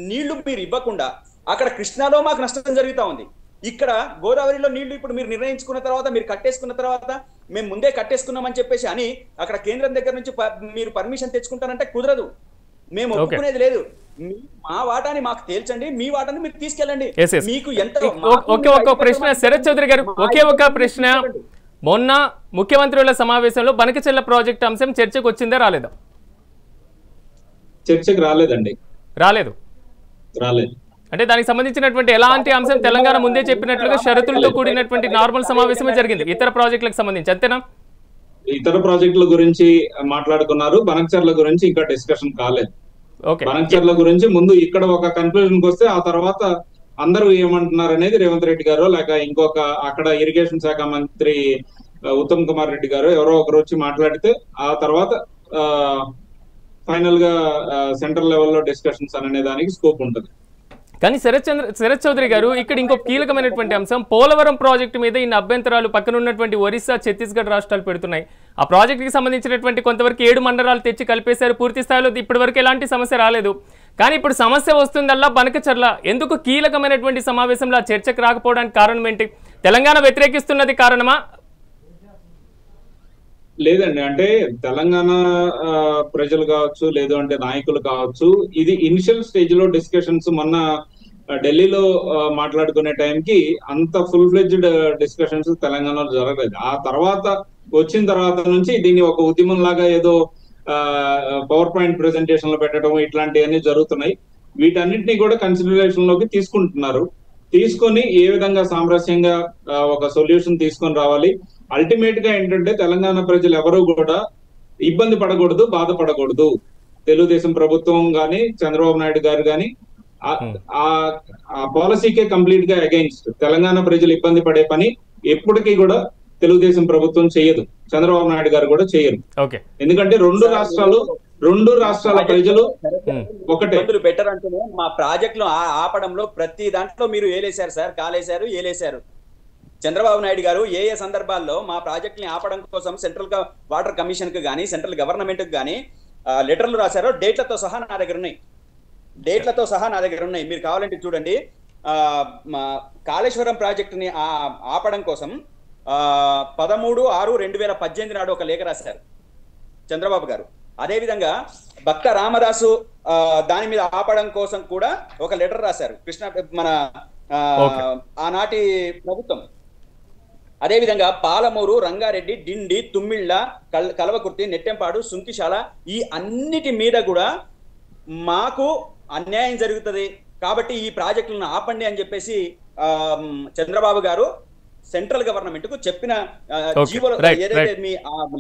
నీళ్లు మీరు ఇవ్వకుండా అక్కడ కృష్ణాలో మాకు నష్టం జరుగుతూ ఉంది. ఇక్కడ గోదావరిలో నీళ్లు ఇప్పుడు మీరు నిర్ణయించుకున్న తర్వాత, మీరు కట్టేసుకున్న తర్వాత, మేము ముందే కట్టేసుకున్నామని చెప్పేసి అని అక్కడ కేంద్రం దగ్గర నుంచి మీరు పర్మిషన్ తెచ్చుకుంటారంటే కుదరదు. మేము ఒప్పుకునేది లేదు. మా వాటాని మాకు తేల్చండి, మీ వాటాని మీరు తీసుకెళ్ళండి. మీకు ఎంత ఒక ప్రశ్న శరత్ చౌదరి గారు, ఒకే ఒక ప్రశ్న, మొన్న ముఖ్యమంత్రుల సమావేశంలో బనకచెర్ల ప్రాజెక్ట్ అంశం చర్చకు వచ్చిందా రాలేదా? చర్చకు రాలేదండి. రాలేదు. అంటే దానికి సంబంధించినటువంటి ఎలాంటి అంశం తెలంగాణ ముందే చెప్పినట్లుగా షరతులతో కూడినటువంటి నార్మల్ సమావేశమే జరిగింది ఇతర ప్రాజెక్టులకు సంబంధించి, అంతేనా? ఇతర ప్రాజెక్టుల గురించి మాట్లాడుకున్నారు, బనకచెర్ల గురించి ఇంకా డిస్కషన్ కాలేదు. బనకచెర్ల గురించి ముందు ఇక్కడ ఒక కన్క్లూజన్ వస్తే ఆ తర్వాత అందరూ ఏమంటున్నారు అనేది రేవంత్ రెడ్డి గారు లేక ఇంకొక అక్కడ ఇరిగేషన్ శాఖ మంత్రి ఉత్తమ్ కుమార్ రెడ్డి గారు ఎవరో ఒకరు వచ్చి మాట్లాడితే ఆ తర్వాత ఫైనల్ గా సెంట్రల్ లెవెల్లో డిస్కషన్స్ అనే దానికి స్కోప్ ఉంటుంది. కానీ శరత్ చౌదరి గారు, ఇక్కడ ఇంకో కీలకమైనటువంటి అంశం, పోలవరం ప్రాజెక్టు మీద ఇన్ని అభ్యంతరాలు పక్కన ఉన్నటువంటి ఒరిస్సా, ఛత్తీస్గఢ్ రాష్ట్రాలు పెడుతున్నాయి. ఆ ప్రాజెక్టుకి సంబంధించినటువంటి కొంతవరకు 7 మండలాలు తెచ్చి కలిపేశారు, పూర్తి స్థాయిలో ఇప్పటి వరకు ఎలాంటి సమస్య రాలేదు. కానీ ఇప్పుడు సమస్య వస్తుందల్లా బనకచెర్ల. ఎందుకు కీలకమైనటువంటి సమావేశంలో చర్చకు రాకపోవడానికి కారణం ఏంటి? తెలంగాణ వ్యతిరేకిస్తున్నది కారణమా? లేదండి, అంటే తెలంగాణ ప్రజలు కావచ్చు, లేదు అంటే నాయకులు కావచ్చు, ఇది ఇనిషియల్ స్టేజ్ లో డిస్కషన్స్ మొన్న ఢిల్లీలో మాట్లాడుకునే టైంకి అంత ఫుల్ ఫ్లెడ్జ్డ్ డిస్కషన్స్ తెలంగాణలో జరగలేదు. ఆ తర్వాత వచ్చిన తర్వాత నుంచి దీన్ని ఒక ఉద్యమం లాగా ఏదో పవర్ పాయింట్ ప్రెజెంటేషన్ లో పెట్టడం ఇట్లాంటివన్నీ జరుగుతున్నాయి. వీటన్నిటిని కూడా కన్సిడరేషన్ లోకి తీసుకుంటున్నారు. తీసుకొని ఏ విధంగా సామరస్యంగా ఒక సొల్యూషన్ తీసుకొని రావాలి. అల్టిమేట్ గా ఏంటంటే తెలంగాణ ప్రజలు ఎవరు కూడా ఇబ్బంది పడకూడదు, బాధపడకూడదు. తెలుగుదేశం ప్రభుత్వం గాని చంద్రబాబు నాయుడు గారు గాని ఆ పాలసీకే కంప్లీట్ గా అగైన్స్ట్. తెలంగాణ ప్రజలు ఇబ్బంది పడే పని ఎప్పటికీ కూడా తెలుగుదేశం ప్రభుత్వం చేయదు, చంద్రబాబు నాయుడు గారు కూడా చేయరు. ఎందుకంటే రెండు రాష్ట్రాల ప్రజలు ఒకటే. బెటర్ అంటేనే మా ప్రాజెక్టులు ఆపడంలో ప్రతి దాంట్లో మీరు ఏలేశారు సార్, కాలేశారు, ఏలేశారు. చంద్రబాబు నాయుడు గారు ఏ సందర్భాల్లో మా ప్రాజెక్ట్ ని ఆపడం కోసం సెంట్రల్ వాటర్ కమిషన్ కు గానీ సెంట్రల్ గవర్నమెంట్ కు గానీ లెటర్లు రాశారో డేట్లతో సహా నా దగ్గర ఉన్నాయి. మీరు కావాలంటే చూడండి. కాళేశ్వరం ప్రాజెక్టుని ఆపడం కోసం 13/6/2018 నాడు ఒక లేఖ రాశారు చంద్రబాబు గారు. అదేవిధంగా భక్త రామదాసు దాని మీద ఆపడం కోసం కూడా ఒక లెటర్ రాశారు మన ఆనాటి ప్రభుత్వం. అదేవిధంగా పాలమూరు, రంగారెడ్డి, డిండి, తుమ్మిళ్ళ, కల్వకుర్తి, నెట్టెంపాడు, సుంకిశాల ఈ అన్నిటి మీద కూడా మాకు అన్యాయం జరుగుతుంది కాబట్టి ఈ ప్రాజెక్టులను ఆపండి అని చెప్పేసి చంద్రబాబు గారు సెంట్రల్ గవర్నమెంట్ కు చెప్పిన జీవోలు ఏదైతే మీ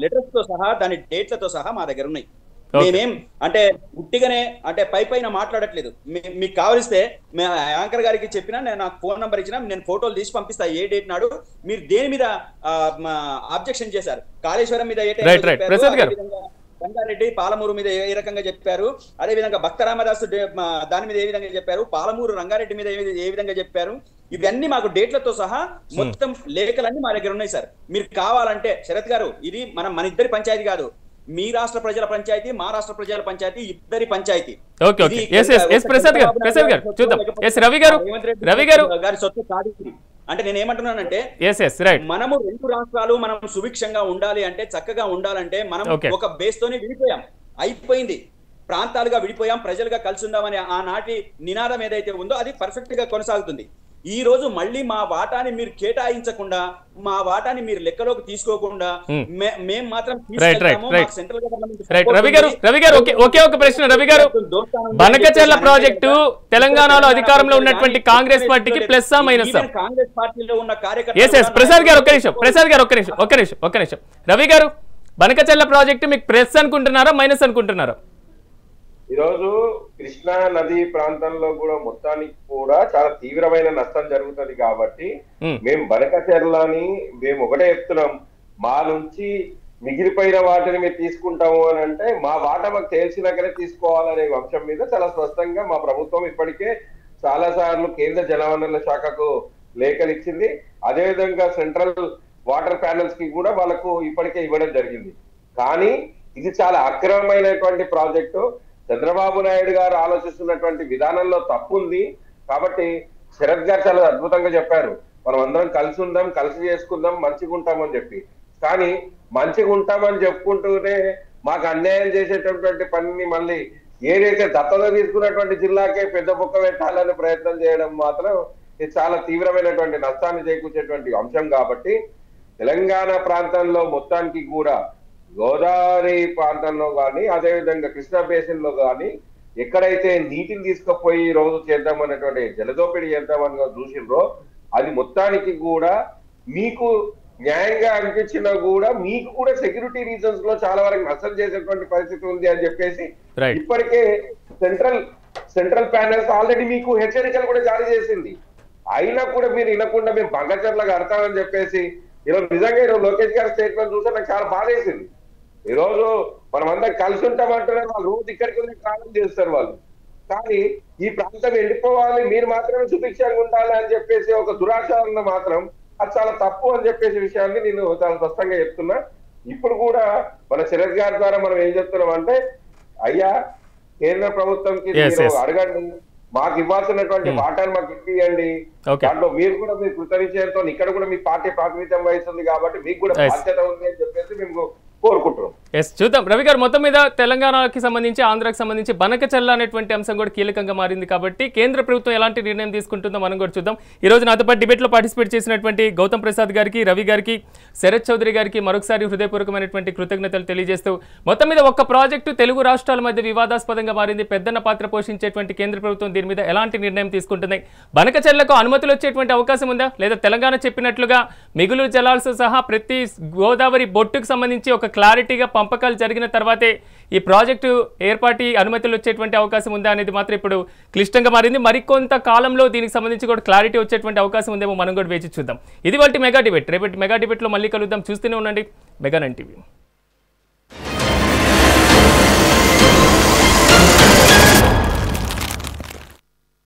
లెటర్స్ తో సహా దాని డేట్లతో సహా మా దగ్గర ఉన్నాయి. మేమేం అంటే ఉట్టిగానే అంటే పైన మాట్లాడట్లేదు. మీకు కావలిస్తే యాంకర్ గారికి చెప్పినా, నేను నాకు ఫోన్ నంబర్ ఇచ్చినా నేను ఫోటోలు తీసి పంపిస్తా ఏ డేట్ నాడు మీరు దేని మీద అబ్జెక్షన్ చేశారు. కాళేశ్వరం మీద రంగారెడ్డి, పాలమూరు మీద ఏ రకంగా చెప్పారు, అదే విధంగా భక్త రామదాసు దాని మీద ఏ విధంగా చెప్పారు, పాలమూరు రంగారెడ్డి మీద ఏ విధంగా చెప్పారు, ఇవన్నీ మాకు డేట్లతో సహా మొత్తం లేఖలన్నీ మా దగ్గర ఉన్నాయి సార్. మీరు కావాలంటే శరత్ గారు, ఇది మన ఇద్దరి పంచాయతీ కాదు, మీ రాష్ట్ర ప్రజల పంచాయతీ, మా రాష్ట్ర ప్రజల పంచాయతీ, ఇద్దరి పంచాయతీ. గారి సొత్తు కాదు. అంటే నేను ఏమంటున్నానంటే మనము రెండు రాష్ట్రాలు మనం సుభిక్షంగా ఉండాలి అంటే, చక్కగా ఉండాలంటే మనం ఒక బేస్ తోనే విడిపోయాం, అయిపోయింది. ప్రాంతాలుగా విడిపోయాం, ప్రజలుగా కలిసి ఉందామని ఆనాటి నినాదం ఏదైతే ఉందో అది పర్ఫెక్ట్ గా కొనసాగుతుంది. ఈ రోజు మళ్ళీ మా వాటాని మీరు కేటాయించకుండా, మా వాటాని మీరు లెక్కలోకి తీసుకోకుండా మేము మాత్రం సెంట్రల్ గవర్నమెంట్. ఒకే ఒక ప్రశ్న రవి గారు, బనకచెర్ల ప్రాజెక్టు తెలంగాణలో అధికారంలో ఉన్నటువంటి కాంగ్రెస్ పార్టీకి ప్లస్ మైనస్? కాంగ్రెస్ పార్టీలో ఉన్న కార్యకర్తలు. ప్రసాద్ గారు ఒక్క నిమిషం. రవి గారు, బనకచెర్ల ప్రాజెక్టు మీకు ప్లస్ అనుకుంటున్నారా, మైనస్ అనుకుంటున్నారా? ఈరోజు కృష్ణా నది ప్రాంతంలో కూడా మొత్తానికి కూడా చాలా తీవ్రమైన నష్టం జరుగుతుంది కాబట్టి మేము బనకచెర్లని మేము ఒకటే చెప్తున్నాం, మా నుంచి మిగిలిపోయిన వాటిని మేము తీసుకుంటాము అని అంటే మా వాటా మాకు తెలిసినాకనే తీసుకోవాలనే అంశం మీద చాలా స్పష్టంగా మా ప్రభుత్వం ఇప్పటికే చాలా సార్లు కేంద్ర జలవనరుల శాఖకు లేఖలు ఇచ్చింది. అదేవిధంగా సెంట్రల్ వాటర్ ప్యానల్స్ కి కూడా వాళ్ళకు ఇప్పటికే ఇవ్వడం జరిగింది. కానీ ఇది చాలా అక్రమమైనటువంటి ప్రాజెక్టు. చంద్రబాబు నాయుడు గారు ఆలోచిస్తున్నటువంటి విధానంలో తప్పు ఉంది. కాబట్టి శరత్ గారు చాలా అద్భుతంగా చెప్పారు, మనం అందరం కలిసి ఉందాం, కలిసి చేసుకుందాం, మంచిగా ఉంటామని చెప్పి. కానీ మంచిగా ఉంటామని చెప్పుకుంటూనే మాకు అన్యాయం చేసేటటువంటి పనిని మళ్ళీ ఏదైతే దత్తత తీసుకున్నటువంటి జిల్లాకే పెద్ద బొక్క పెట్టాలని ప్రయత్నం చేయడం మాత్రం ఇది చాలా తీవ్రమైనటువంటి నష్టాన్ని చేకూర్చేటువంటి అంశం. కాబట్టి తెలంగాణ ప్రాంతంలో మొత్తానికి కూడా గోదావరి ప్రాంతంలో కానీ అదేవిధంగా కృష్ణా బేసిన్ లో కానీ ఎక్కడైతే నీటిని తీసుకుపోయి రోజు చేద్దామన్నటువంటి జలదోపిడీ చేద్దామని చూసిండ్రో అది మొత్తానికి కూడా మీకు న్యాయంగా అనిపించినా కూడా మీకు కూడా సెక్యూరిటీ రీజన్స్ లో చాలా వరకు నష్టం చేసేటువంటి పరిస్థితి ఉంది అని చెప్పేసి ఇప్పటికే సెంట్రల్ ప్యానెల్స్ ఆల్రెడీ మీకు హెచ్చరికలు కూడా జారీ చేసింది. అయినా కూడా మీరు వినకుండా మేము బంగచర్ల కడతామని చెప్పేసి ఈరోజు నిజంగా ఈరోజు లోకేష్ గారి స్టేట్మెంట్ చూస్తే నాకు చాలా బాధ వేసింది. ఈరోజు మనం అందరం కలిసి ఉంటామంటున్నారు, వాళ్ళు రోజు ఇక్కడికి వెళ్ళి కాలం చేస్తారు వాళ్ళు. కానీ ఈ ప్రాంతం వెళ్ళిపోవాలి, మీరు మాత్రమే సుభిక్షంగా ఉండాలి అని చెప్పేసి ఒక దురాచారంలో మాత్రం అది చాలా తప్పు అని చెప్పేసి విషయాన్ని నేను చాలా స్పష్టంగా చెప్తున్నా. ఇప్పుడు కూడా మన శరత్ గారి ద్వారా మనం ఏం చెప్తున్నాం అంటే, అయ్యా కేంద్ర ప్రభుత్వంకి అడగండి, మాకు ఇవ్వాల్సినటువంటి వాటాను మాకు ఇప్పియండి. ఓకే. దాంట్లో మీరు కూడా మీ కృతనిశ్చయంతో ఇక్కడ కూడా మీ పార్టీ ప్రాతినిధ్యం వహిస్తుంది కాబట్టి మీకు కూడా బాధ్యత ఉంది అని చెప్పేసి మేము కోరుకుంటున్నాం. ఎస్, చూద్దాం. రవి గారు, మొత్తం మీద తెలంగాణకి సంబంధించి ఆంధ్రాకి సంబంధించి బనకచల్ల అనేటువంటి అంశం కూడా కీలకంగా మారింది కాబట్టి కేంద్ర ప్రభుత్వం ఎలాంటి నిర్ణయం తీసుకుంటుందో మనం కూడా చూద్దాం. ఈ రోజు నాతో పాటు డిబేట్లో పార్టిసిపేట్ చేసినటువంటి గౌతమ్ ప్రసాద్ గారికి, రవి గారికి, శరత్ చౌదరి గారికి మరొకసారి హృదయపూర్వకమైనటువంటి కృతజ్ఞతలు తెలియజేస్తూ మొత్తం మీద ఒక్క ప్రాజెక్టు తెలుగు రాష్ట్రాల మధ్య వివాదాస్పదంగా మారింది. పెద్దన్న పాత్ర పోషించేటువంటి కేంద్ర ప్రభుత్వం దీని మీద ఎలాంటి నిర్ణయం తీసుకుంటుంది? బనకచల్లకు అనుమతులు వచ్చేటువంటి అవకాశం ఉందా, లేదా తెలంగాణ చెప్పినట్లుగా మిగులు జలాలతో సహా ప్రతి గోదావరి బొట్టుకు సంబంధించి ఒక క్లారిటీగా పంపకాలు జరిగిన తర్వాతే ఈ ప్రాజెక్టు ఏర్పాటు అనుమతులు వచ్చేటువంటి అవకాశం ఉందా అనేది మాత్రం ఇప్పుడు క్లిష్టంగా మారింది. మరికొంత కాలంలో దీనికి సంబంధించి కూడా క్లారిటీ వచ్చేటువంటి అవకాశం ఉందేమో మనం కూడా వేచి చూద్దాం. ఇది వాటి మెగా డిబేట్. రేపటి మెగా డిబేట్లో మళ్ళీ కలుద్దాం. చూస్తూనే ఉండండి మెగా 9 టీవీ.